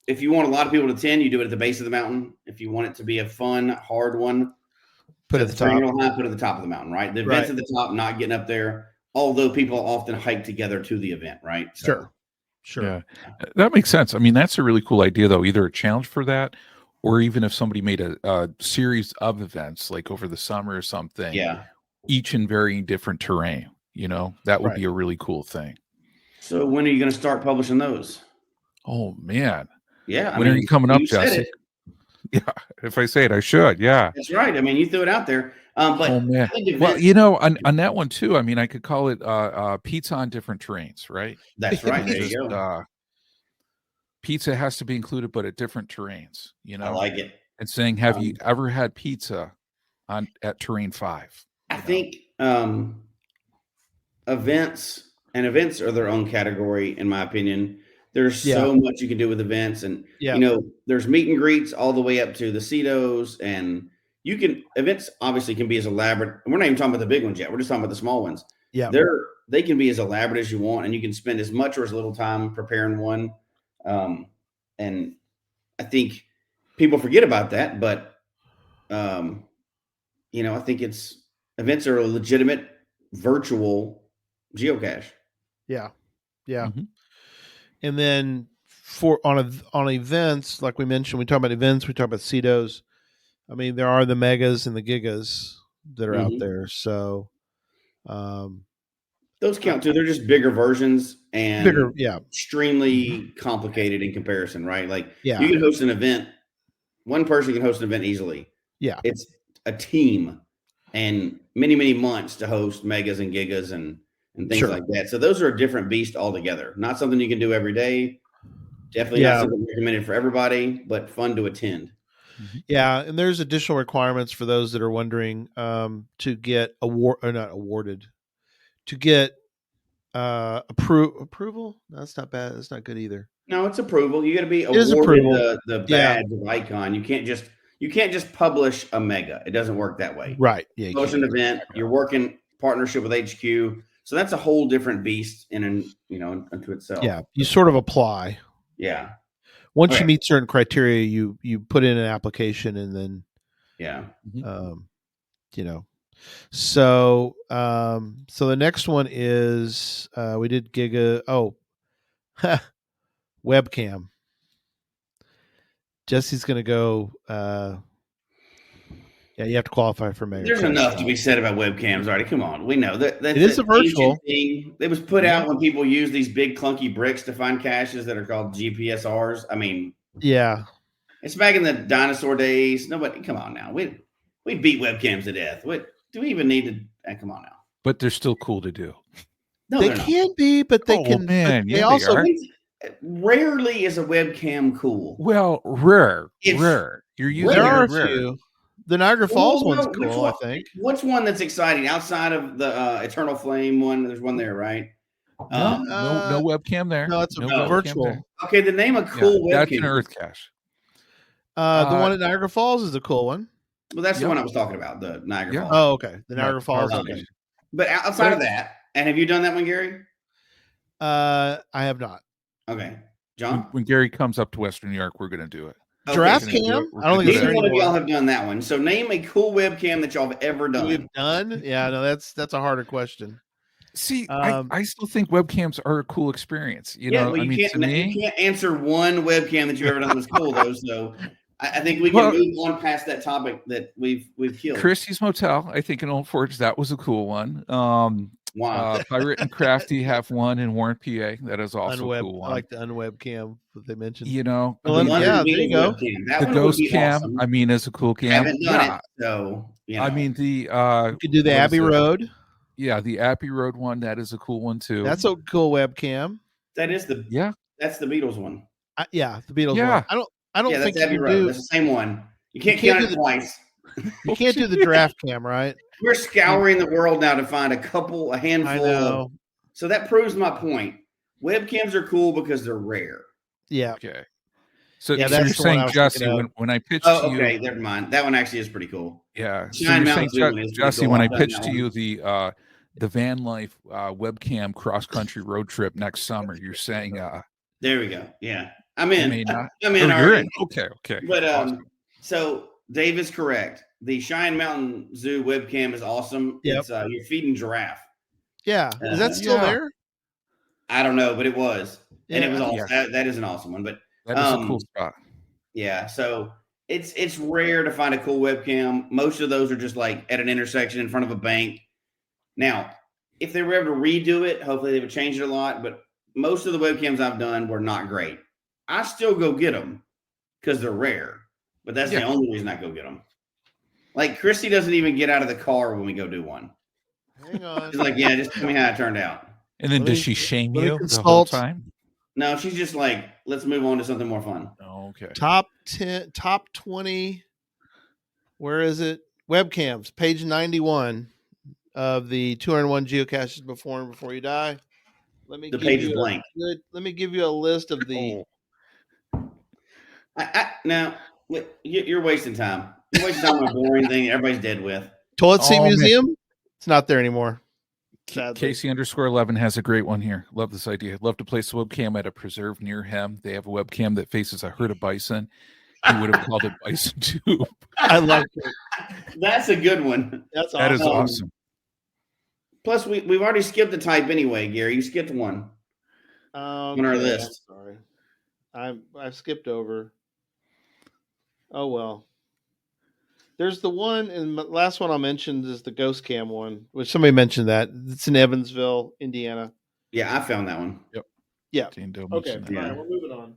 if you want a lot of people to attend, you do it at the base of the mountain. If you want it to be a fun, hard one, put it at the top. Put it at the top of the mountain, right? The event's at the top, not getting up there. Although people often hike together to the event, right? So, Sure. Yeah, that makes sense. I mean, that's a really cool idea, though. Either a challenge for that, or even if somebody made a series of events, like over the summer or something, each in varying different terrain, that would be a really cool thing. So when are you going to start publishing those? Oh, man. Yeah. When are you coming up, Jesse? Yeah, if I say it, I should. Yeah, that's right. I mean, you threw it out there. But oh, man. Well, on that one too. I mean, I could call it pizza on different terrains, right? That's right. There you go. Pizza has to be included, but at different terrains. I like it. And saying, have you ever had pizza at terrain 5? I think events are their own category, in my opinion. There's so much you can do with events, and there's meet and greets all the way up to the CETOs, and events obviously can be as elaborate. And we're not even talking about the big ones yet. We're just talking about the small ones. Yeah. They can be as elaborate as you want, and you can spend as much or as little time preparing one. And I think people forget about that, but I think events are a legitimate virtual geocache. Yeah. Yeah. Mm-hmm. And then on events, like we mentioned, we talk about events, we talk about CETOs. I mean, there are the megas and the gigas that are out there. So those count too. They're just bigger versions and extremely complicated in comparison, right? Like you can host an event. One person can host an event easily. Yeah. It's a team and many, many months to host megas and gigas and things like that. So those are a different beast altogether. Not something you can do every day. Definitely not something recommended for everybody, but fun to attend. Yeah, and there's additional requirements for those that are wondering to get to get approval. No, that's not bad. That's not good either. No, it's approval. You got to be awarded the badge of icon. You can't just publish a mega. It doesn't work that way. Right. Yeah. Publish an event. You're working partnership with HQ, so that's a whole different beast unto itself. Yeah, you sort of apply. Yeah. Once you meet certain criteria, you put in an application, and then So the next one is we did Giga. Oh, webcam. Jesse's going to go. You have to qualify for mega. There's enough to be said about webcams already. Come on, we know that it is a virtual thing. It was put out when people use these big clunky bricks to find caches that are called GPSRs. I mean, it's back in the dinosaur days. Nobody, come on now. We beat webcams to death. What do we even need to? Come on now. But they're still cool to do. No, they can be, but they can. Man, they also. Rarely is a webcam cool. Well, rare. You're using there are a few. The Niagara Falls one's cool, I think. What's one that's exciting outside of the Eternal Flame one? There's one there, right? No webcam there. No, it's a virtual. There. Okay, the name of cool webcam. That's an Earth cache. The one at Niagara Falls is a cool one. Well, that's the one I was talking about, the Niagara Falls. Oh, okay. The Niagara Falls. Okay. But outside of that, and have you done that one, Gary? I have not. Okay. John? When Gary comes up to Western New York, we're going to do it. Giraffe cam? I don't think neither one of y'all have done that one. So name a cool webcam that y'all have ever done. We've done? Yeah, no, that's a harder question. See, I still think webcams are a cool experience. You can't answer one webcam that you've ever done that's cool though. So I think we can move on past that topic that we've killed. Christie's Motel, I think in Old Forge, that was a cool one. Wow. Pirate and Crafty have one in Warren, PA. That is also a cool one. I like the unwebcam that they mentioned. There you go. The Ghost Cam, awesome. Is a cool cam. I haven't done it, so you could do the Abbey Road. Yeah, the Abbey Road one. That is a cool one too. That's a cool webcam. That is the That's the Beatles one. The Beatles one. I don't think that's Abbey Road. That's the same one. You can't count it twice. You can't do the giraffe cam, right? We're scouring the world now to find a handful. So that proves my point. Webcams are cool because they're rare. Yeah. Okay. So you're saying, Jesse, when I pitched to you. Okay, never mind. That one actually is pretty cool. Yeah. So you're saying, Jesse, when I pitched to you the van life webcam cross country road trip next summer, you're saying. There we go. Yeah. I'm in. I'm in. You're in. Okay. But so Dave is correct. The Cheyenne Mountain Zoo webcam is awesome. Yep. It's you're feeding giraffe. Yeah. Is that still there? I don't know, but it was. And it was awesome. That is an awesome one. But that is a cool spot. Yeah. So it's rare to find a cool webcam. Most of those are just like at an intersection in front of a bank. Now, if they were ever to redo it, hopefully they would change it a lot. But most of the webcams I've done were not great. I still go get them because they're rare. But that's the only reason I go get them. Like, Christy doesn't even get out of the car when we go do one. Hang on. She's like, just tell me how it turned out. And then does she shame you the whole time? No, she's just like, let's move on to something more fun. Oh, okay. Top 10, top 20. Where is it? Webcams, page 91. of the 201 geocaches before you die. Let me The give page you is blank. let me give you a list of the. Now you're wasting time. You're wasting time on a boring thing everybody's dead with. Toilet Seat Oh, man. Museum. It's not there anymore. Sadly. Casey_11 has a great one here. Love this idea. Love to place a webcam at a preserve near him. They have a webcam that faces a herd of bison. He would have called it Bison Tube. I like it. That's a good one. That's That is awesome. awesome. Plus, we've already skipped the type anyway, Gary. You skipped one on our list. I'm sorry, I skipped over. Oh well. There's the one, and the last one I mentioned is the Ghost Cam one, which somebody mentioned that it's in Evansville, Indiana. Yeah, I found that one. Yeah. Jane Doe Okay. mentioned that. All right, we're moving on.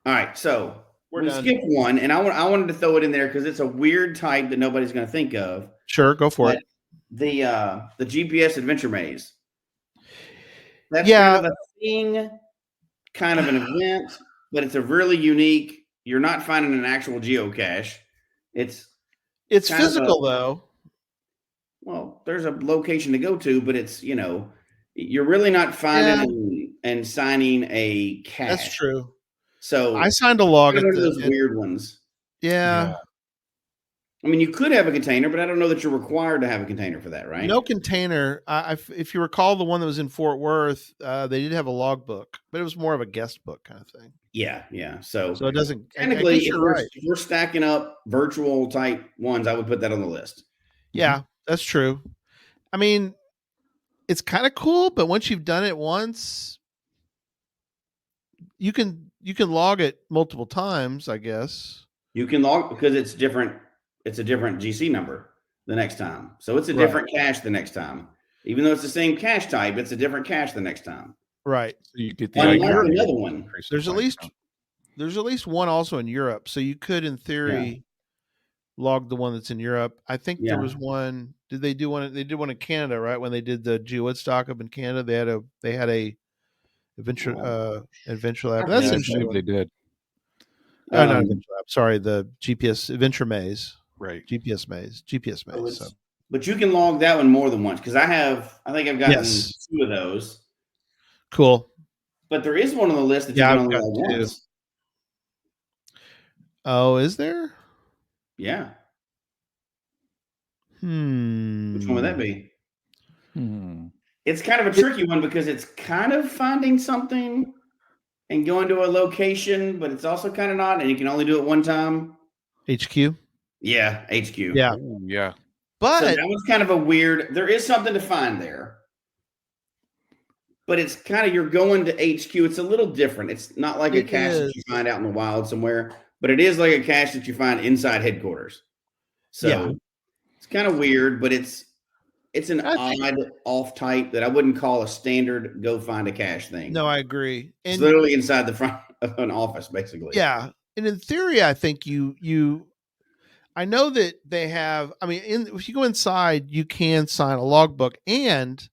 All right, so We're we done. skipped one, and I wanted to throw it in there because it's a weird type that nobody's going to think of. Sure, go for But it. The GPS adventure maze. That's Yeah. kind of a thing, kind of an event, but it's a really unique. You're not finding an actual geocache. It's kind of physical though. Well, there's a location to go to, but it's you're really not finding and signing a cache. That's true. So I signed a log one at of those weird ones. Yeah. I mean, you could have a container, but I don't know that you're required to have a container for that, right? No container. If you recall, the one that was in Fort Worth, they did have a logbook, but it was more of a guest book kind of thing. Yeah. So it doesn't. Technically, you're right. If we're stacking up virtual type ones, I would put that on the list. Yeah, that's true. I mean, it's kind of cool, but once you've done it once, you can log it multiple times, I guess. You can log because it's different. It's a different GC number the next time. So it's a different cache the next time. Even though it's the same cache type, it's a different cache the next time. Right. So you get the another one. There's at least one also in Europe. So you could, in theory, log the one that's in Europe. I think there was one. Did they do one? They did one in Canada, right? When they did the Geowoodstock up in Canada, they had a adventure lab. That's interesting. They did. Not adventure lab. Sorry, the GPS adventure maze. Right. GPS maze. So. But you can log that one more than once because I think I've gotten 2 of those. Cool. But there is one on the list that you can only log once. Oh, is there? Yeah. Which one would that be? It's kind of a tricky one because it's kind of finding something and going to a location, but it's also kind of not, and you can only do it one time. HQ? Yeah, HQ. Yeah. Ooh, yeah. But so that was kind of a weird. There is something to find there. But it's kind of, you're going to HQ. It's a little different. It's not like a cache that you find out in the wild somewhere, but it is like a cache that you find inside headquarters. So it's kind of weird, but it's an odd off type that I wouldn't call a standard go find a cache thing. No, I agree. It's literally inside the front of an office, basically. Yeah. And in theory, I think I know that they have, if you go inside, you can sign a logbook, and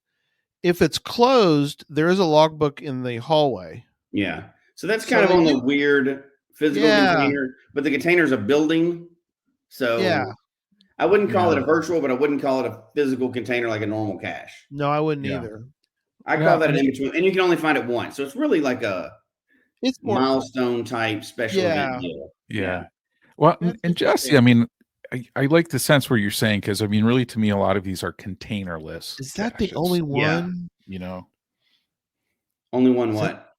if it's closed, there is a logbook in the hallway. Yeah. So that's kind of on the weird physical container, but the container is a building. So I wouldn't call it a virtual, but I wouldn't call it a physical container like a normal cache. No, I wouldn't either. I call that an in-between, and you can only find it once. So it's really like it's more milestone type special event deal. Yeah. Well, and Jesse, I like the sense where you're saying, because really to me, a lot of these are container lists. Is that the only one? Only one what?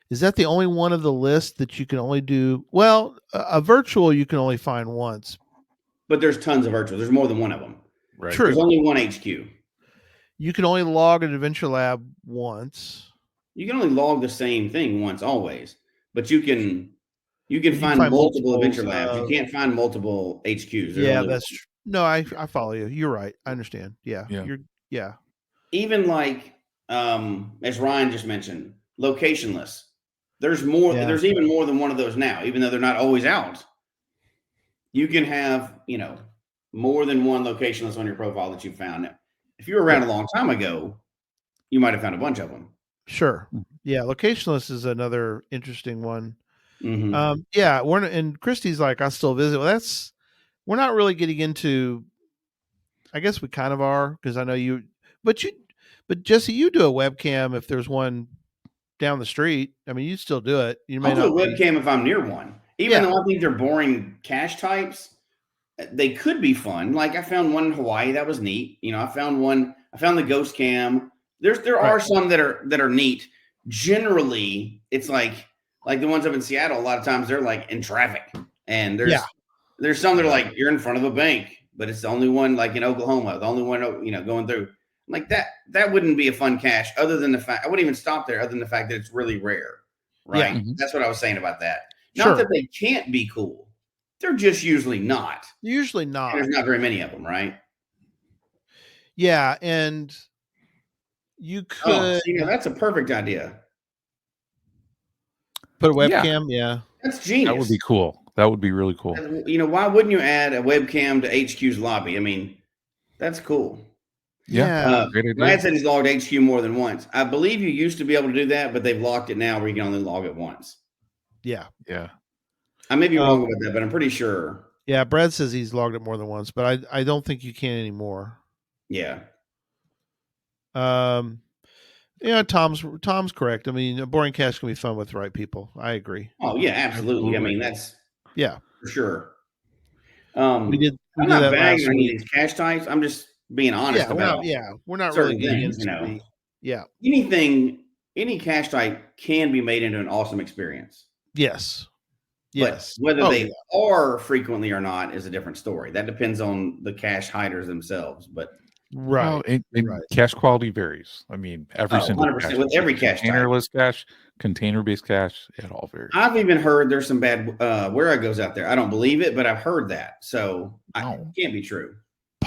Is that the only one of the list that you can only do? Well, a virtual you can only find once. But there's tons of virtuals. There's more than one of them. Right. True. There's only one HQ. You can only log an adventure lab once. You can only log the same thing once always, but you can find multiple adventure labs. You can't find multiple HQs. That's true. No, I follow you. You're right. I understand. Yeah. Even like as Ryan just mentioned, location lists. There's more. Yeah. There's even more than one of those now, even though they're not always out. You can have more than one location list on your profile that you found. If you were around a long time ago, you might have found a bunch of them. Sure. Yeah, location list is another interesting one. Mm-hmm. And Christy's like, I still visit. Well, we're not really getting into. I guess we kind of are, because I know But Jesse, you do a webcam if there's one down the street. I mean, you still do it. You may I'll do a not be- webcam if I'm near one. Even though I think they're boring cache types, they could be fun. Like I found one in Hawaii that was neat. I found the ghost cam. There are some that are neat. Generally, it's like the ones up in Seattle. A lot of times they're like in traffic, and there's some that are like you're in front of a bank, but it's the only one like in Oklahoma, the only one going through like that. That wouldn't be a fun cache. Other than the fact I wouldn't even stop there. Other than the fact that it's really rare, right? Yeah. That's what I was saying about that. Sure. Not that they can't be cool. They're just usually not. Usually not. And there's not very many of them, right? Yeah, and you could that's a perfect idea. Put a webcam, yeah. That's genius. That would be cool. That would be really cool. Why wouldn't you add a webcam to HQ's lobby? I mean, that's cool. Yeah. Brad said he's logged HQ more than once. I believe you used to be able to do that, but they've locked it now where you can only log it once. Yeah. Yeah. I may be wrong about that, but I'm pretty sure. Yeah, Brad says he's logged it more than once, but I don't think you can anymore. Yeah. Tom's correct. I mean, a boring cache can be fun with the right people. I agree. Oh yeah, absolutely. I mean, that's for sure. We did I'm that not bagging last any week. of these cache types. I'm just being honest about. We're not really getting things, into any cache type can be made into an awesome experience. Yes. But whether they are frequently or not is a different story. That depends on the cache hiders themselves. But Well, cache quality varies. I mean, every single 100% cache, with every cache type. containerless cache, container-based cache, it all varies. I've even heard there's some bad where goes out there. I don't believe it, but I've heard that. So it can't be true.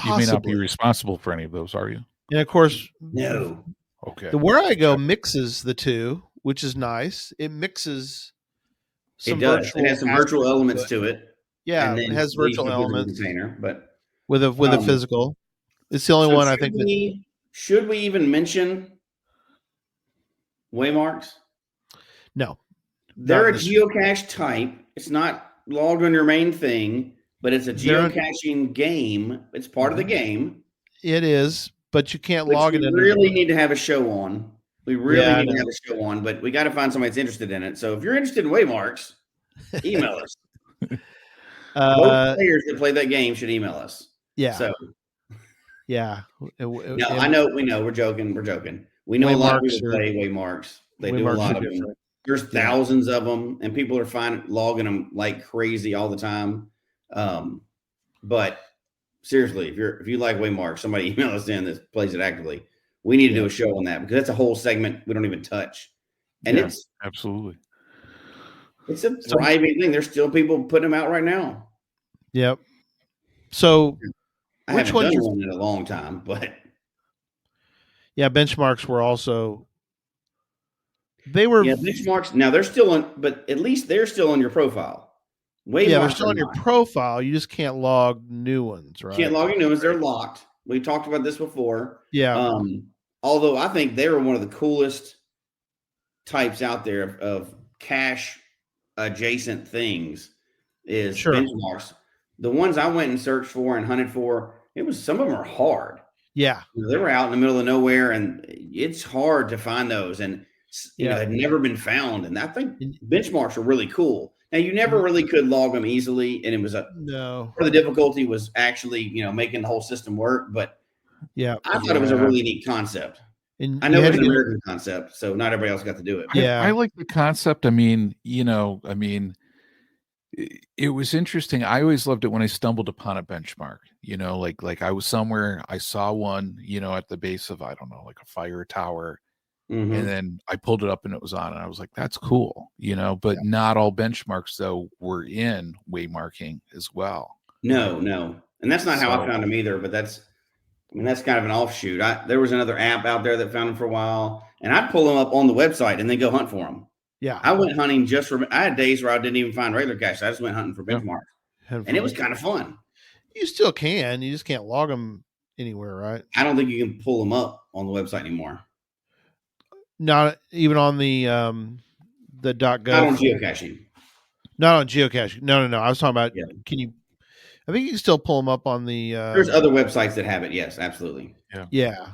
You may not be responsible for any of those, are you? And of course, no. Okay. The Where I Go mixes the two, which is nice. It mixes. It does. It has some virtual elements to it. Yeah, and then it has virtual elements. Container, but with a physical. It's the only one I think. Should we even mention waymarks? No, they're a geocache type. It's not logged on your main thing, but it's a geocaching game. It's part of the game. It is, but you can't log it in. We really need to have a show on. We really need to have a show on, but we got to find somebody that's interested in it. So if you're interested in waymarks, email us. Both players that play that game should email us. Yeah. So. Yeah. No, I know. We know. We're joking. We know a lot of people play waymarks. They do a lot of them. There's thousands of them, and people are logging them like crazy all the time. But seriously, if you like waymarks, somebody email us in that plays it actively. We need to do a show on that because that's a whole segment we don't even touch. And it's absolutely. It's a thriving thing. There's still people putting them out right now. Yep. So I haven't done one in a long time, but benchmarks were also benchmarks. Now they're still on, but at least they're still on your profile. They're still on your profile. You just can't log new ones, right? Can't log new ones. They're locked. We talked about this before. Yeah. Although I think they were one of the coolest types out there of cache adjacent things is benchmarks. The ones I went and searched for and hunted for, some of them are hard. Yeah. They were out in the middle of nowhere, and it's hard to find those, and had never been found. And I think benchmarks are really cool. Now you never really could log them easily, and it was part of the difficulty was actually making the whole system work. But I thought it was a really neat concept. And I know it's an American concept, so not everybody else got to do it. Yeah, I like the concept. I mean, it was interesting. I always loved it when I stumbled upon a benchmark. Like I was somewhere, I saw one, at the base of I don't know, like a fire tower. Mm-hmm. And then I pulled it up and it was on, and I was like, that's cool, but not all benchmarks though were in waymarking as well. No. And that's not how I found them either, but that's kind of an offshoot. There was another app out there that found them for a while, and I'd pull them up on the website and then go hunt for them. Yeah. I went hunting I had days where I didn't even find regular caches. I just went hunting for benchmarks and it was kind of fun. You still can, you just can't log them anywhere, right? I don't think you can pull them up on the website anymore. Not even on the .gov. Not on geocaching. Not on geocaching. No. I was talking about. Can you? I think you can still pull them up on the. There's other websites that have it. Yes, absolutely. Yeah.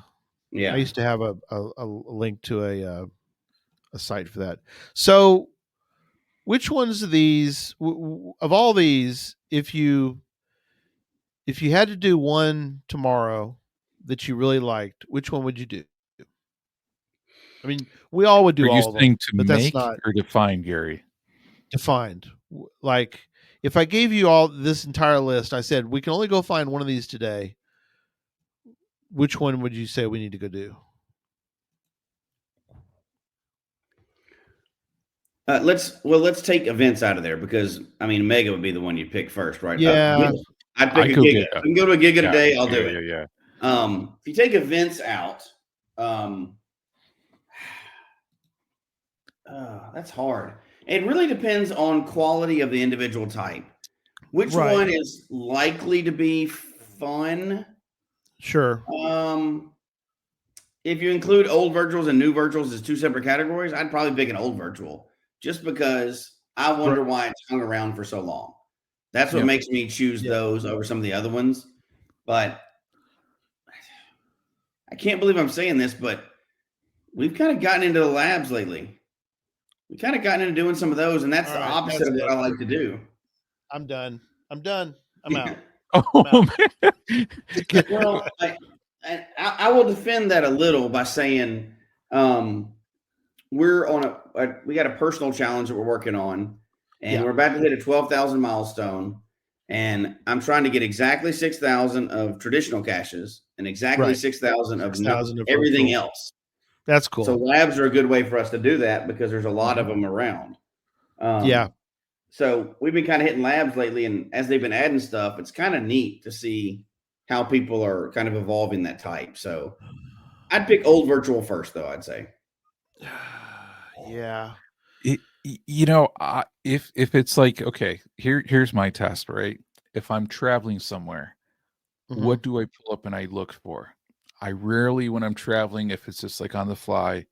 Yeah. I used to have a link to a site for that. So, which ones of these, of all these, if you had to do one tomorrow that you really liked, which one would you do? I mean, we all would Are do you all of them, saying to but that's make not or define, Gary? defined. Like, if I gave you all this entire list, I said we can only go find one of these today. Which one would you say we need to go do? Let's take events out of there because I mean Mega would be the one you'd pick first, right? Yeah, I'd pick I a go Giga. Giga. If we can go to a Giga Yeah, today, I'll do yeah, it. yeah. If you take events out, um, that's hard. It really depends on quality of the individual type. Which Right. one is likely to be fun? Sure. If you include old virtuals and new virtuals as two separate categories, I'd probably pick an old virtual just because I wonder why it's hung around for so long. That's what Yeah. makes me choose those over some of the other ones. But I can't believe I'm saying this, but we've kind of gotten into the labs lately. We kind of gotten into doing some of those, and that's All the right, opposite that's of what it. I like to do. I'm done. I'm out. Oh man. Well, I will defend that a little by saying we're on we got a personal challenge that we're working on, and we're about to hit a 12,000 milestone. And I'm trying to get exactly 6,000 of traditional caches and exactly 6,000 of 6,000 of everything virtual. else. That's cool. So labs are a good way for us to do that because there's a lot of them around. So we've been kind of hitting labs lately, and as they've been adding stuff, it's kind of neat to see how people are kind of evolving that type. So I'd pick old virtual first, though, I'd say. Yeah. If it's like, okay, here's my test, right? If I'm traveling somewhere, what do I pull up and I look for? I rarely, when I'm traveling, if it's just like on the fly,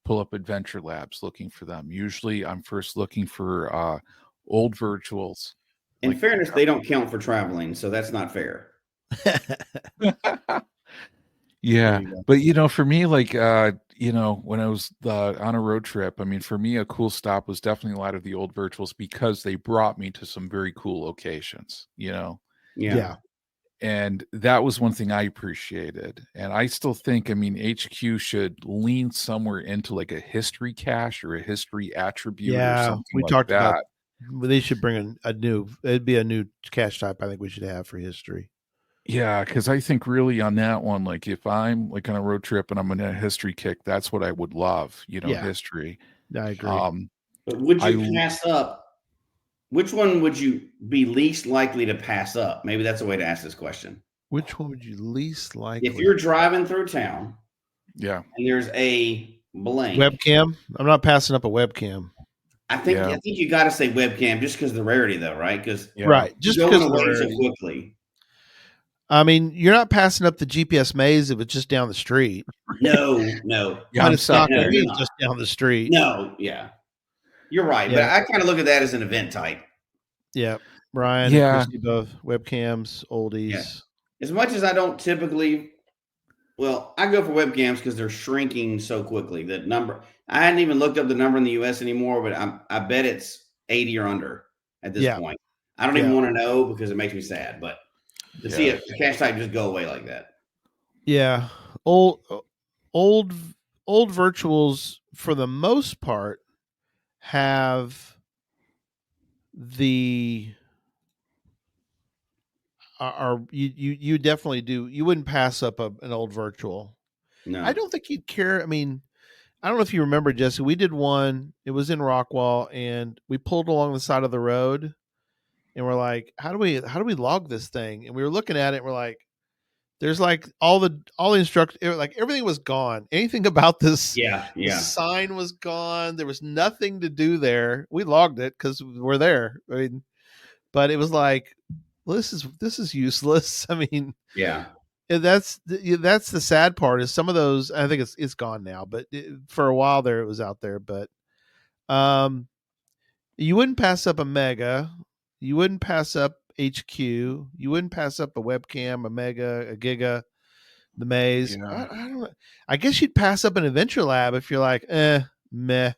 pull up Adventure Labs looking for them. Usually I'm first looking for old virtuals. In fairness, they don't count for traveling, so that's not fair. Yeah, but for me, like when I was on a road trip, I mean, for me, a cool stop was definitely a lot of the old virtuals because they brought me to some very cool locations. Yeah. And that was one thing I appreciated. And I still think, I mean, HQ should lean somewhere into like a history cache or a history attribute or something we like talked that. about they should bring it'd be a new cache type I think we should have for history. Yeah, because I think really on that one, like if I'm like on a road trip and I'm in a history kick, that's what I would love, history. I agree. But would you pass up? Which one would you be least likely to pass up? Maybe that's a way to ask this question. Which one would you least likely? If you're driving through town, and there's a blank webcam, I'm not passing up a webcam. I think you got to say webcam just because of the rarity, though, right? Because just because of the rarity. so quickly. I mean, you're not passing up the GPS maze if it's just down the street. No. Yeah, but it's not going to be just down the street. No, yeah. You're right. But I kind of look at that as an event type. Yeah. Brian and Christy both webcams, oldies. Yeah. As much as I don't typically, I go for webcams because they're shrinking so quickly. That number, I hadn't even looked up the number in the US anymore, but I bet it's 80 or under at this point. I don't even want to know because it makes me sad, but to see a cache type just go away like that. Yeah. Old virtuals for the most part have you definitely do. You wouldn't pass up an old virtual. No. I don't think you'd care. I mean, I don't know if you remember, Jesse, we did one, it was in Rockwall, and we pulled along the side of the road and we're like, how do we log this thing? And we were looking at it and we're like, there's like all the instructions, like everything was gone. Anything about this the sign was gone. There was nothing to do there. We logged it because we're there. I mean, but it was like, well, this is useless. I mean, that's the sad part is some of those, I think it's gone now, but for a while there it was out there. But you wouldn't pass up a Mega, you wouldn't pass up HQ, you wouldn't pass up a webcam, a Mega, a Giga, the maze. Yeah. I don't know. I guess you'd pass up an adventure lab if you're like, meh.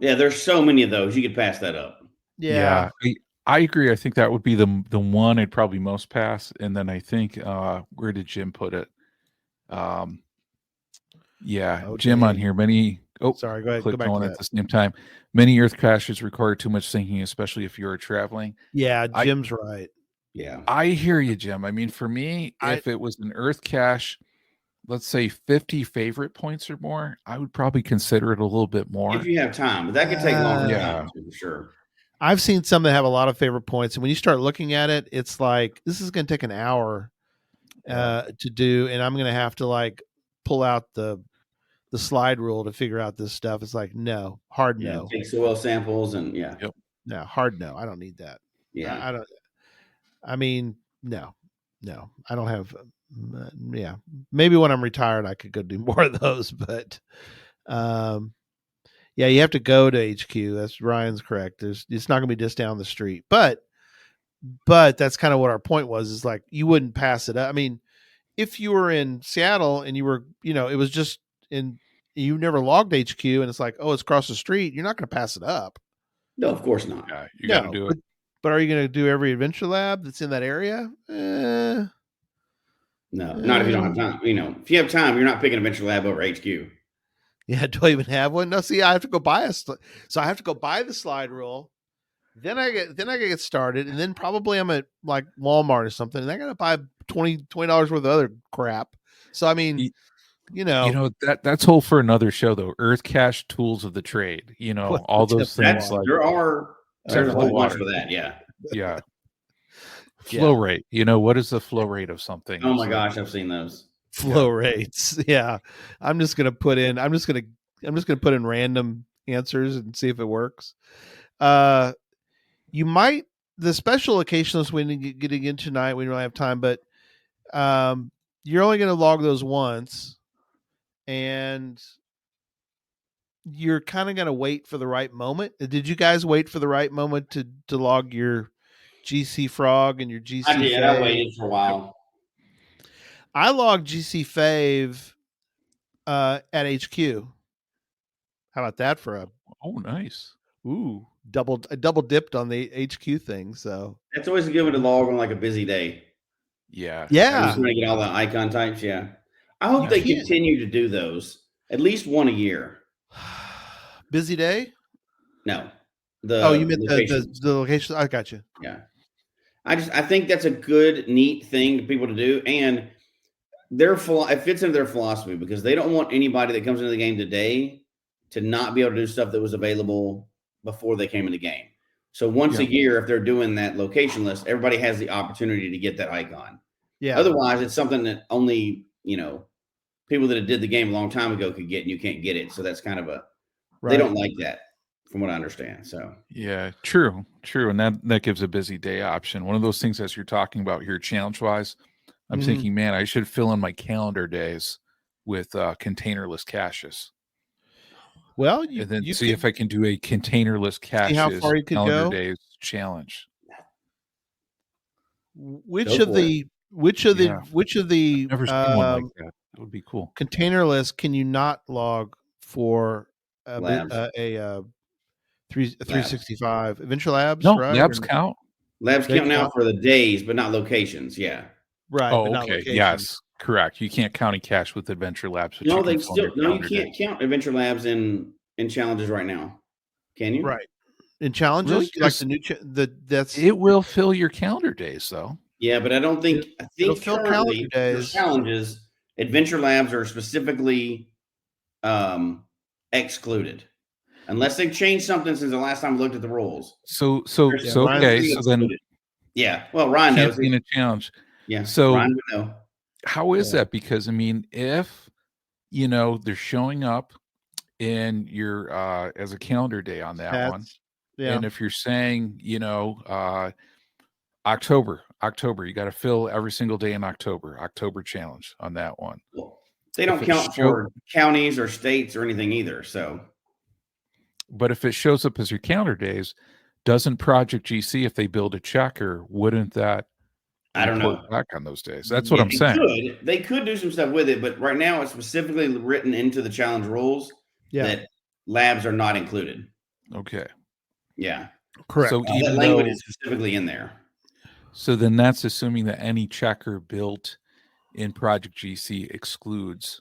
Yeah, there's so many of those. You could pass that up. Yeah. I agree. I think that would be the one I'd probably most pass. And then I think where did Jim put it? Oh, Jim on dang. here. Many Sorry, go ahead. Go click back to going that. at the same time. Many earth caches require too much thinking, especially if you're traveling. Yeah, Jim's right. Yeah. I hear you, Jim. I mean, for me, if it was an earth cache, let's say 50 favorite points or more, I would probably consider it a little bit more. If you have time, but that could take longer Yeah. time too, for sure. I've seen some that have a lot of favorite points, and when you start looking at it, it's like this is going to take an hour to do, and I'm going to have to like pull out the slide rule to figure out this stuff. It's like no, hard Yeah, no, take soil samples and Yep. no, hard no. I don't need that. yeah. I don't. I mean, no, I don't have. Yeah, maybe when I'm retired, I could go do more of those, but yeah, you have to go to HQ. That's Ryan's correct. It's not going to be just down the street, but that's kind of what our point was. Is like you wouldn't pass it up. I mean, if you were in Seattle and you were, it was just in, you never logged HQ, and it's like, oh, it's across the street. You're not going to pass it up. No, of course not. Yeah, you got to do it. But are you going to do every adventure lab that's in that area? No, not if you don't have time. If you have time, you're not picking Adventure Lab over HQ. Yeah, do I even have one? No, see, I have to go buy so I have to go buy the slide rule. Then I get started, and then probably I'm at like Walmart or something, and I got to buy $20 worth of other crap. So I mean, that's whole for another show though. Earth cache tools of the trade. All those things like there's a whole bunch for that. Yeah. Yeah. Flow rate. What is the flow rate of something? Oh my gosh, I've seen those. Flow rates. Yeah. I'm just going to put in random answers and see if it works. You might, the special occasionals we need getting in tonight, we don't have time, but you're only going to log those once, and you're kind of going to wait for the right moment. Did you guys wait for the right moment to log your GC Frog and your GC I did. Fave? I waited for a while. I logged GC Fave at HQ. How about that for a? Oh, nice. Ooh, double dipped on the HQ thing. So that's always a good one to log on like a busy day. Yeah. Yeah. I'm just going to get all the icon types. Yeah. I hope they continue to do those at least one a year. Busy day? No. You meant the location. I got you. Yeah. I think that's a good, neat thing for people to do. And it fits into their philosophy because they don't want anybody that comes into the game today to not be able to do stuff that was available before they came in the game. So once a year, if they're doing that location list, everybody has the opportunity to get that icon. Yeah. Otherwise, it's something that only, people that did the game a long time ago could get, and you can't get it. So that's kind of they don't like that from what I understand. So yeah, true. And that gives a busy day option. One of those things as you're talking about here, challenge wise, I'm thinking, man, I should fill in my calendar days with containerless caches. Well, and then see if I can do a containerless caches how far you could calendar go? days challenge. Which of the I've never seen one like that. That would be cool. Containerless can you not log for a 365 Adventure Labs? No, right? labs count. Labs count now for the days, but not locations. Yeah. Right. Oh, okay. Yes, correct. You can't count a cache with Adventure Labs. No, you can't count Adventure Labs in challenges right now. Can you? Right. In challenges, really? like the new it will fill your calendar days though. Yeah, but I think currently for challenges, Adventure Labs are specifically excluded. Unless they've changed something since the last time I looked at the rules. So then yeah. Well, Ryan knows in a challenge. Yeah. So Ryan would know. How is that? Because I mean, if they're showing up in your as a calendar day on that one, and if you're saying October, you got to fill every single day in October challenge on that one. Well, they don't count for counties or states or anything either. So. But if it shows up as your calendar days, doesn't Project GC, if they build a checker, wouldn't that I don't know. report back on those days. That's what I'm They saying. They could do some stuff with it, but right now it's specifically written into the challenge rules that labs are not included. Okay. Yeah. Correct. So That even language though, is specifically in there. so then that's assuming that any checker built in Project GC excludes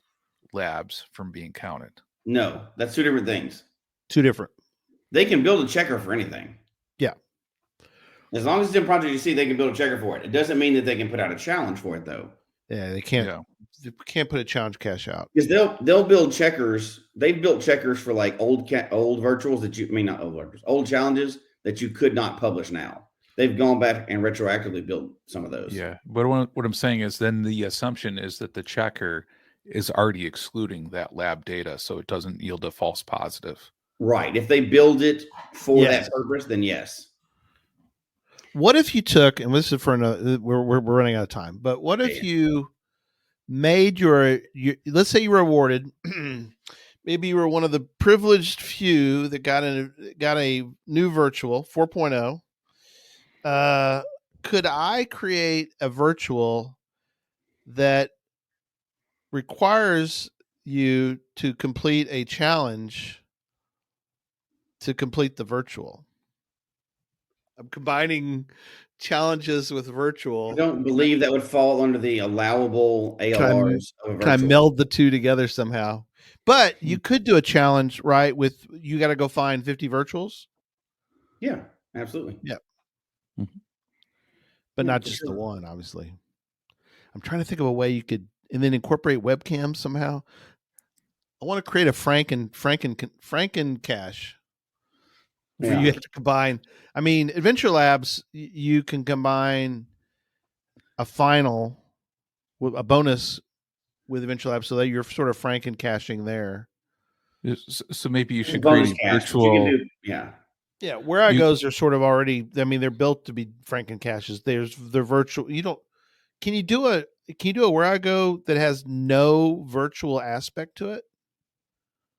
labs from being counted. No, that's two different things. Two different. They can build a checker for anything. Yeah. As long as it's in Project GC, they can build a checker for it. It doesn't mean that they can put out a challenge for it, though. Yeah, they can't. Yeah. They can't put a challenge cache out. Because they'll build checkers. They've built checkers for like old virtuals that you, I mean, not old virtuals, old challenges that you could not publish now. They've gone back and retroactively built some of those. Yeah. But what I'm saying is then the assumption is that the checker is already excluding that lab data, so it doesn't yield a false positive. Right. If they build it for Yes. that purpose, then yes. What if you took, and this is for another, we're running out of time, but what if you made your let's say you were awarded, maybe you were one of the privileged few that got a new virtual 4.0. Could I create a virtual that requires you to complete a challenge to complete the virtual? I'm combining challenges with virtual. I don't believe that would fall under the allowable ALRs of a virtual. Can I meld the two together somehow? But you could do a challenge, right? With you got to go find 50 virtuals. Yeah, absolutely. Yeah. Mm-hmm. But Yeah, not for just sure. the one, obviously. I'm trying to think of a way you could, and then incorporate webcams somehow. I want to create a Franken cache. Where Yeah. you have to combine. I mean, Adventure Labs, you can combine a final with a bonus with Adventure Labs, so that you're sort of Franken caching there. So maybe you should Bonus create a cache, but you virtual. can do, yeah. Yeah, where I goes are sort of already. I mean, they're built to be Franken caches. They're virtual. You don't. Can you do a where I go that has no virtual aspect to it?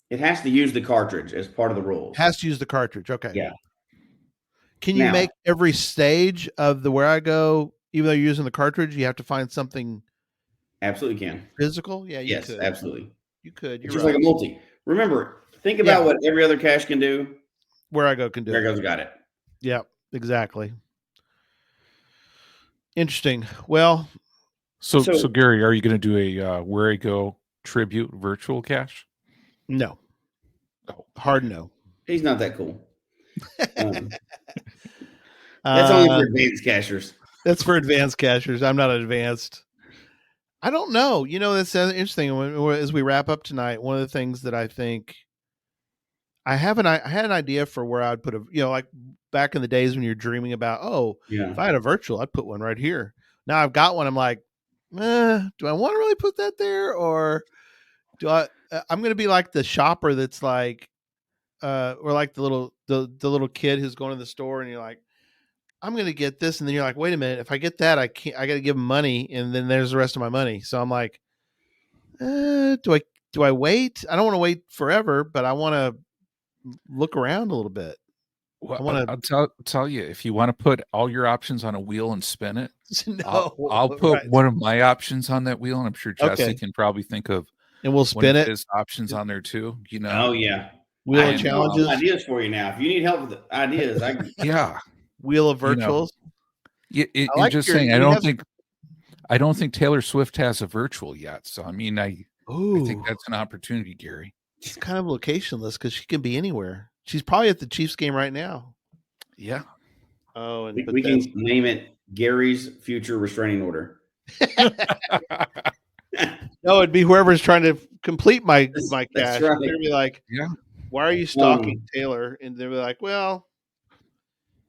It has to use the cartridge as part of the rules. Has to use the cartridge. Okay. Yeah. Can you Now- make every stage of the where I go, even though you're using the cartridge, you have to find something Absolutely can. physical? Yeah, you Yes, could. absolutely. You could. It's You're just right. like a multi. Remember, think about Yeah. what every other cache can do. Where I go can do There it. goes got it. Yeah, exactly. Interesting. Well, So So- Gary, are you going to do a Where I Go tribute virtual cache? no. Oh, Hard no. He's not that cool. That's only for advanced cachers. That's for advanced cachers. I'm not advanced. I don't know. You know, that's interesting. As we wrap up tonight, one of the things that I think I had an idea for where I'd put like back in the days when you're dreaming about, Yeah. if I had a virtual, I'd put one right here. Now I've got one. I'm like, do I want to really put that there, or do I? I'm going to be like the shopper that's like, or like the little kid who's going to the store, and you're like, I'm going to get this, and then you're like, wait a minute, if I get that, I got to give them money, and then there's the rest of my money. So I'm like, do I wait? I don't want to wait forever, but I want to look around a little bit. well, I'll tell you, if you want to put all your options on a wheel and spin it, I'll put right. one of my options on that wheel, and I'm sure Jesse Okay. can probably think of and we'll one spin of it. his options on there too. You know, Oh yeah. Wheel I of have challenges, ideas for you now. If you need help with the ideas, yeah. wheel of You know, virtuals. I'm just saying. I don't think Taylor Swift has a virtual yet. So I mean, I think that's an opportunity, Gary. It's kind of locationless because she can be anywhere. She's probably at the Chiefs game right now. Yeah. Oh, and we can name it Gary's future restraining order. No, it'd be whoever's trying to complete my cache. That's right. They'd be like, Yeah. why are you stalking Taylor? And they'd be like, well,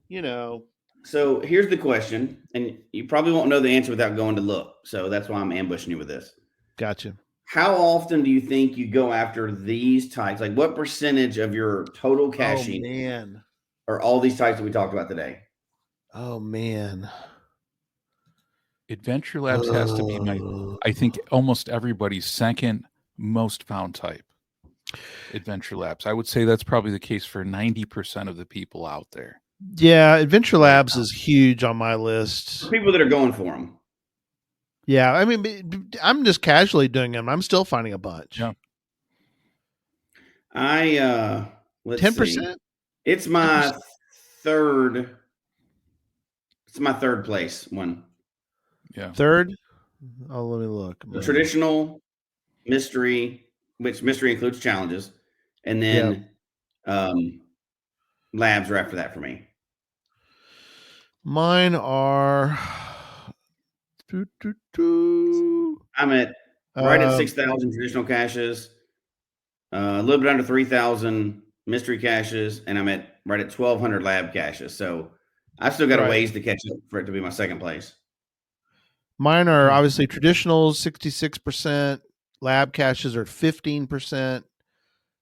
you know. So here's the question, and you probably won't know the answer without going to look. So that's why I'm ambushing you with this. Gotcha. How often do you think you go after these types? Like what percentage of your total caching Oh, man. are all these types that we talked about today? Oh, man. Adventure Labs has to be I think almost everybody's second most found type. Adventure Labs. I would say that's probably the case for 90% of the people out there. Yeah, Adventure Labs is huge on my list. For people that are going for them. Yeah, I mean, I'm just casually doing them. I'm still finding a bunch. Yeah. Let's 10%? see. It's my third. It's my third place one. Yeah. Third? Oh, let me look. The traditional, mystery, which mystery includes challenges, and then labs are after that for me. Mine are. I'm at right at 6,000 traditional caches, a little bit under 3,000 mystery caches, and I'm at right at 1,200 lab caches. So I've still got a ways to catch up for it to be my second place. Mine are obviously traditionals, 66%. Lab caches are 15%.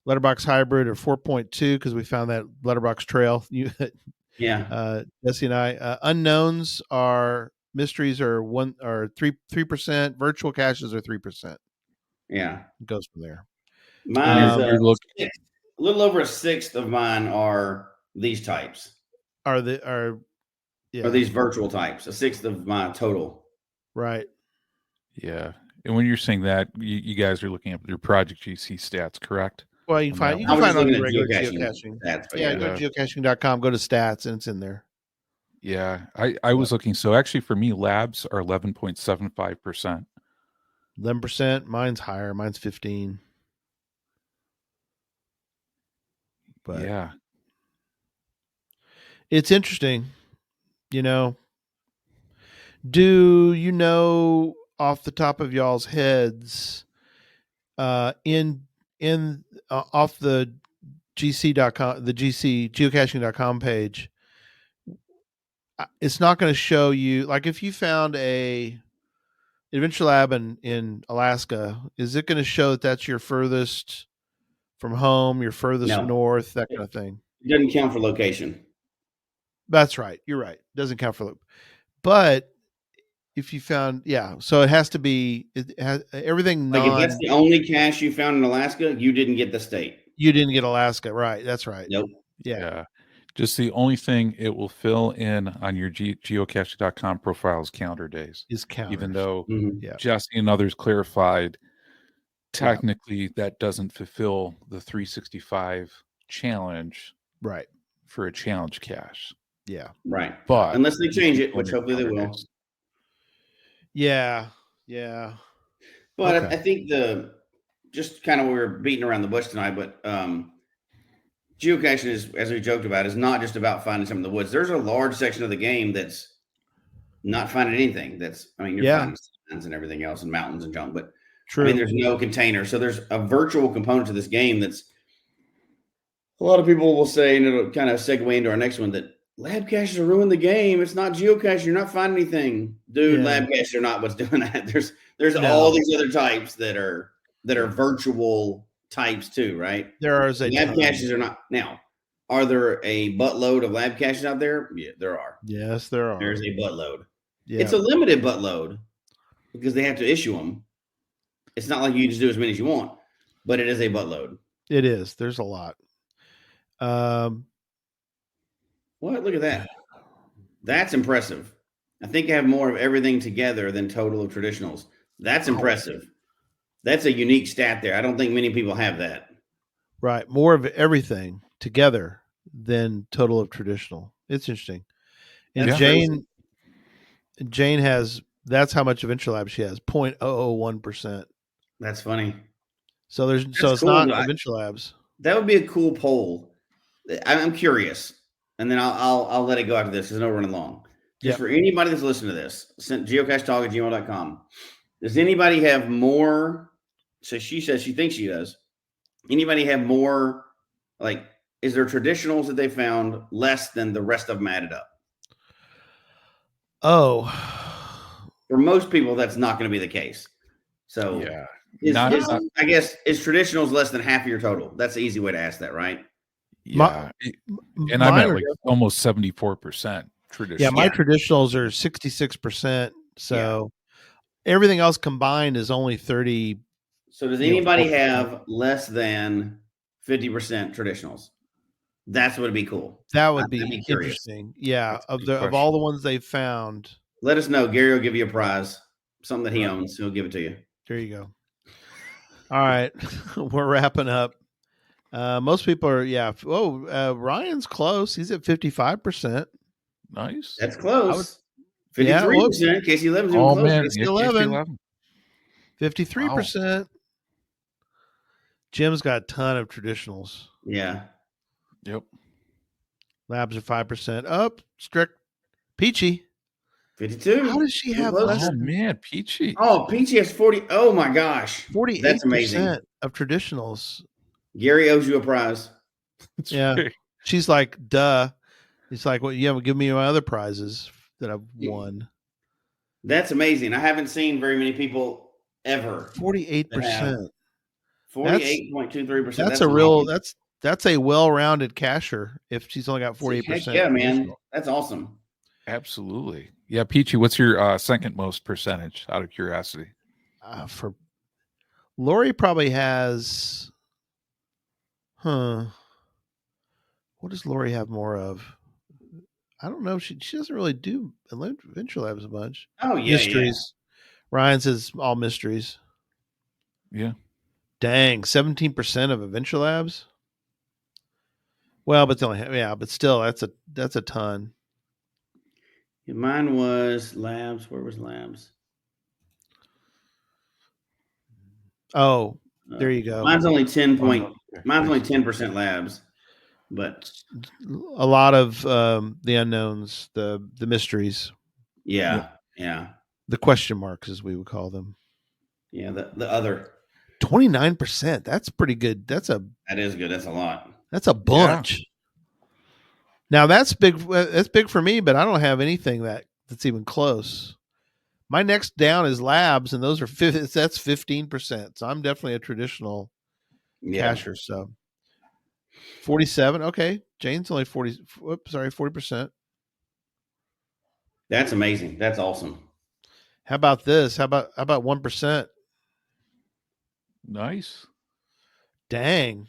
Letterbox hybrid are 4.2 because we found that letterbox trail. Jesse and I. Unknowns are mysteries are 3%. Virtual caches are 3%. Yeah, it goes from there. Mine is a little over a sixth of mine are these types. Are these virtual types? A sixth of my total. Right. Yeah. And when you're saying that, you guys are looking at your Project GC stats, correct? Well, you can find on your regular geocaching. Stats, go to geocaching.com, go to stats, and it's in there. Yeah. I was looking. So actually for me, labs are 11.75%. 11%. Mine's higher. Mine's 15. But yeah. It's interesting. Do you know off the top of y'all's heads off the gc.com, the geocaching.com page, it's not going to show you, like if you found a Adventure Lab in Alaska, is it going to show that that's your furthest from home, your furthest north, that kind of thing? It doesn't count for location. That's right. You're right. It doesn't count for but if you found, so it has to be, it has everything. Like if that's the only cache you found in Alaska, you didn't get the state. You didn't get Alaska, right? That's right. Nope. Yeah. Just the only thing it will fill in on your geocache.com profile is calendar days. Is calendar. Even though Jesse and others clarified, technically that doesn't fulfill the 365 challenge. Right. For a challenge cache. Yeah. Right. But unless they change it, which hopefully they will. Yeah. Yeah. But I think just kind of, we're beating around the bush tonight, but geocaching is, as we joked about, is not just about finding something in the woods. There's a large section of the game that's not finding anything. You're finding signs and everything else and mountains and junk, but true. There's no container. So there's a virtual component to this game that's, a lot of people will say, and it'll kind of segue into our next one, that lab caches are ruining the game. It's not geocaching. You're not finding anything. Dude, lab caches are not what's doing that. There's all these other types that are virtual types too, right? There are lab caches are not. Now, are there a buttload of lab caches out there? Yeah, there are. Yes, there are. There's a buttload. Yeah. It's a limited buttload because they have to issue them. It's not like you can just do as many as you want, but it is a buttload. It is. There's a lot. What? Look at that. That's impressive. I think I have more of everything together than total of traditionals. That's impressive. That's a unique stat there. I don't think many people have that. Right. More of everything together than total of traditional. It's interesting. And Jane has, that's how much Adventure Lab she has, 0.001%. That's funny. So it's cool, not Adventure Labs. That would be a cool poll. I'm curious, and then I'll let it go after this because I know we're running long. Just for anybody that's listening to this, send geocachetalk@gmail.com. Does anybody have more? So she says she thinks she does. Anybody have more? Like, is there traditionals that they found less than the rest of them added up? Oh, for most people, that's not going to be the case. So I guess is traditionals less than half of your total? That's the easy way to ask that, right? Yeah, and I'm at like almost 74% traditional. Yeah, my traditionals are 66%. So everything else combined is only 30. So does anybody have less than 50% traditionals? That's what would be cool. That would be interesting. Yeah, of all the ones they found. Let us know. Gary will give you a prize. something that he owns. He'll give it to you. There you go. All right. We're wrapping up. Most people are, Ryan's close. He's at 55%. Nice. That's close. 53%. Casey 11's even closer. Man. Casey Yeah, 11. 53%. Wow. Jim's got a ton of traditionals. Yeah. Yep. Labs are 5%. Up. Strict. Peachy. 52. How does she have less? Oh, man. Peachy. Oh, Peachy has 40. Oh, my gosh. 48% That's amazing. of traditionals. Gary owes you a prize. Yeah. She's like, duh. It's like, well, you haven't given me my other prizes that I've won. That's amazing. I haven't seen very many people ever. 48%. 48.23%. That's a real, that's a well-rounded casher if she's only got 48%. Yeah, man. That's awesome. Absolutely. Yeah, Peachy, what's your second most percentage out of curiosity? For Lori probably has, what does Lori have more of? I don't know. She doesn't really do Adventure Labs much. Oh, yeah. Mysteries. Yeah. Ryan's is all mysteries. Yeah. Dang, 17% of Adventure Labs. Well, but but still, that's a ton. Yeah, mine was Labs. Where was Labs? Oh, there you go. Mine's only 10%. Mine's only 10% Labs, but a lot of the unknowns, the mysteries. Yeah. The question marks, as we would call them. Yeah, the other 29%. That's pretty good. That is good. That's a lot. That's a bunch. Yeah. Now that's big. That's big for me, but I don't have anything that's even close. My next down is Labs, and those are that's 15%. So I'm definitely a traditional casher. So 47. Okay, Jane's only 40%. That's amazing. That's awesome. How about this? How about 1%? Nice. Dang.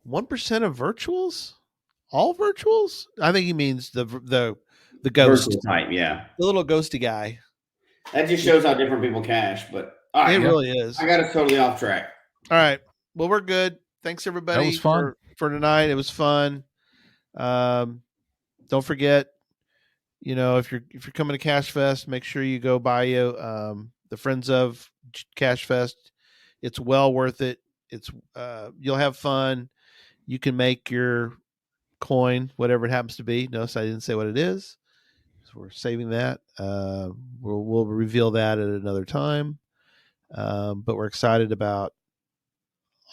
1% of virtuals? All virtuals? I think he means the ghost virtual type, yeah. The little ghosty guy. That just shows how different people cache, but it really is. I got us totally off track. All right. Well, we're good. Thanks everybody that was fun. for tonight. It was fun. Don't forget, if you're coming to Cache Fest, make sure you go by the Friends of Cache Fest. It's well worth it. It's you'll have fun. You can make your coin, whatever it happens to be. Notice I didn't say what it is. So we're saving that. We'll reveal that at another time. But we're excited about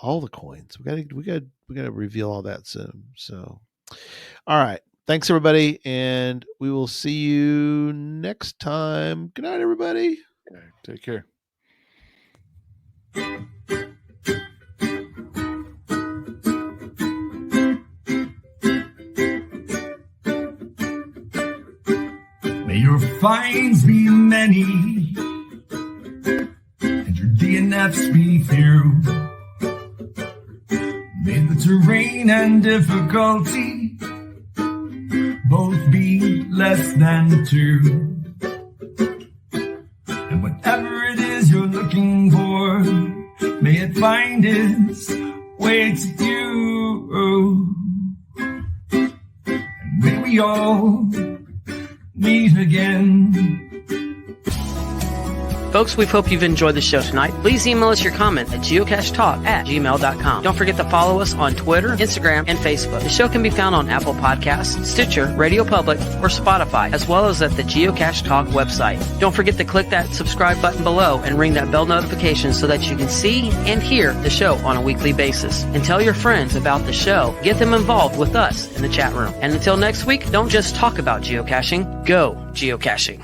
all the coins. We gotta reveal all that soon. So, all right. Thanks everybody, and we will see you next time. Good night, everybody. Okay, take care. May your finds be many, and your DNFs be few. May the terrain and difficulty both be less than 2. And whatever it is you're looking for, may it find its way to you. And may we all meet again. Folks, we hope you've enjoyed the show tonight. Please email us your comment at geocachetalk@gmail.com. Don't forget to follow us on Twitter, Instagram, and Facebook. The show can be found on Apple Podcasts, Stitcher, Radio Public, or Spotify, as well as at the Geocache Talk website. Don't forget to click that subscribe button below and ring that bell notification so that you can see and hear the show on a weekly basis. And tell your friends about the show. Get them involved with us in the chat room. And until next week, don't just talk about geocaching, go geocaching.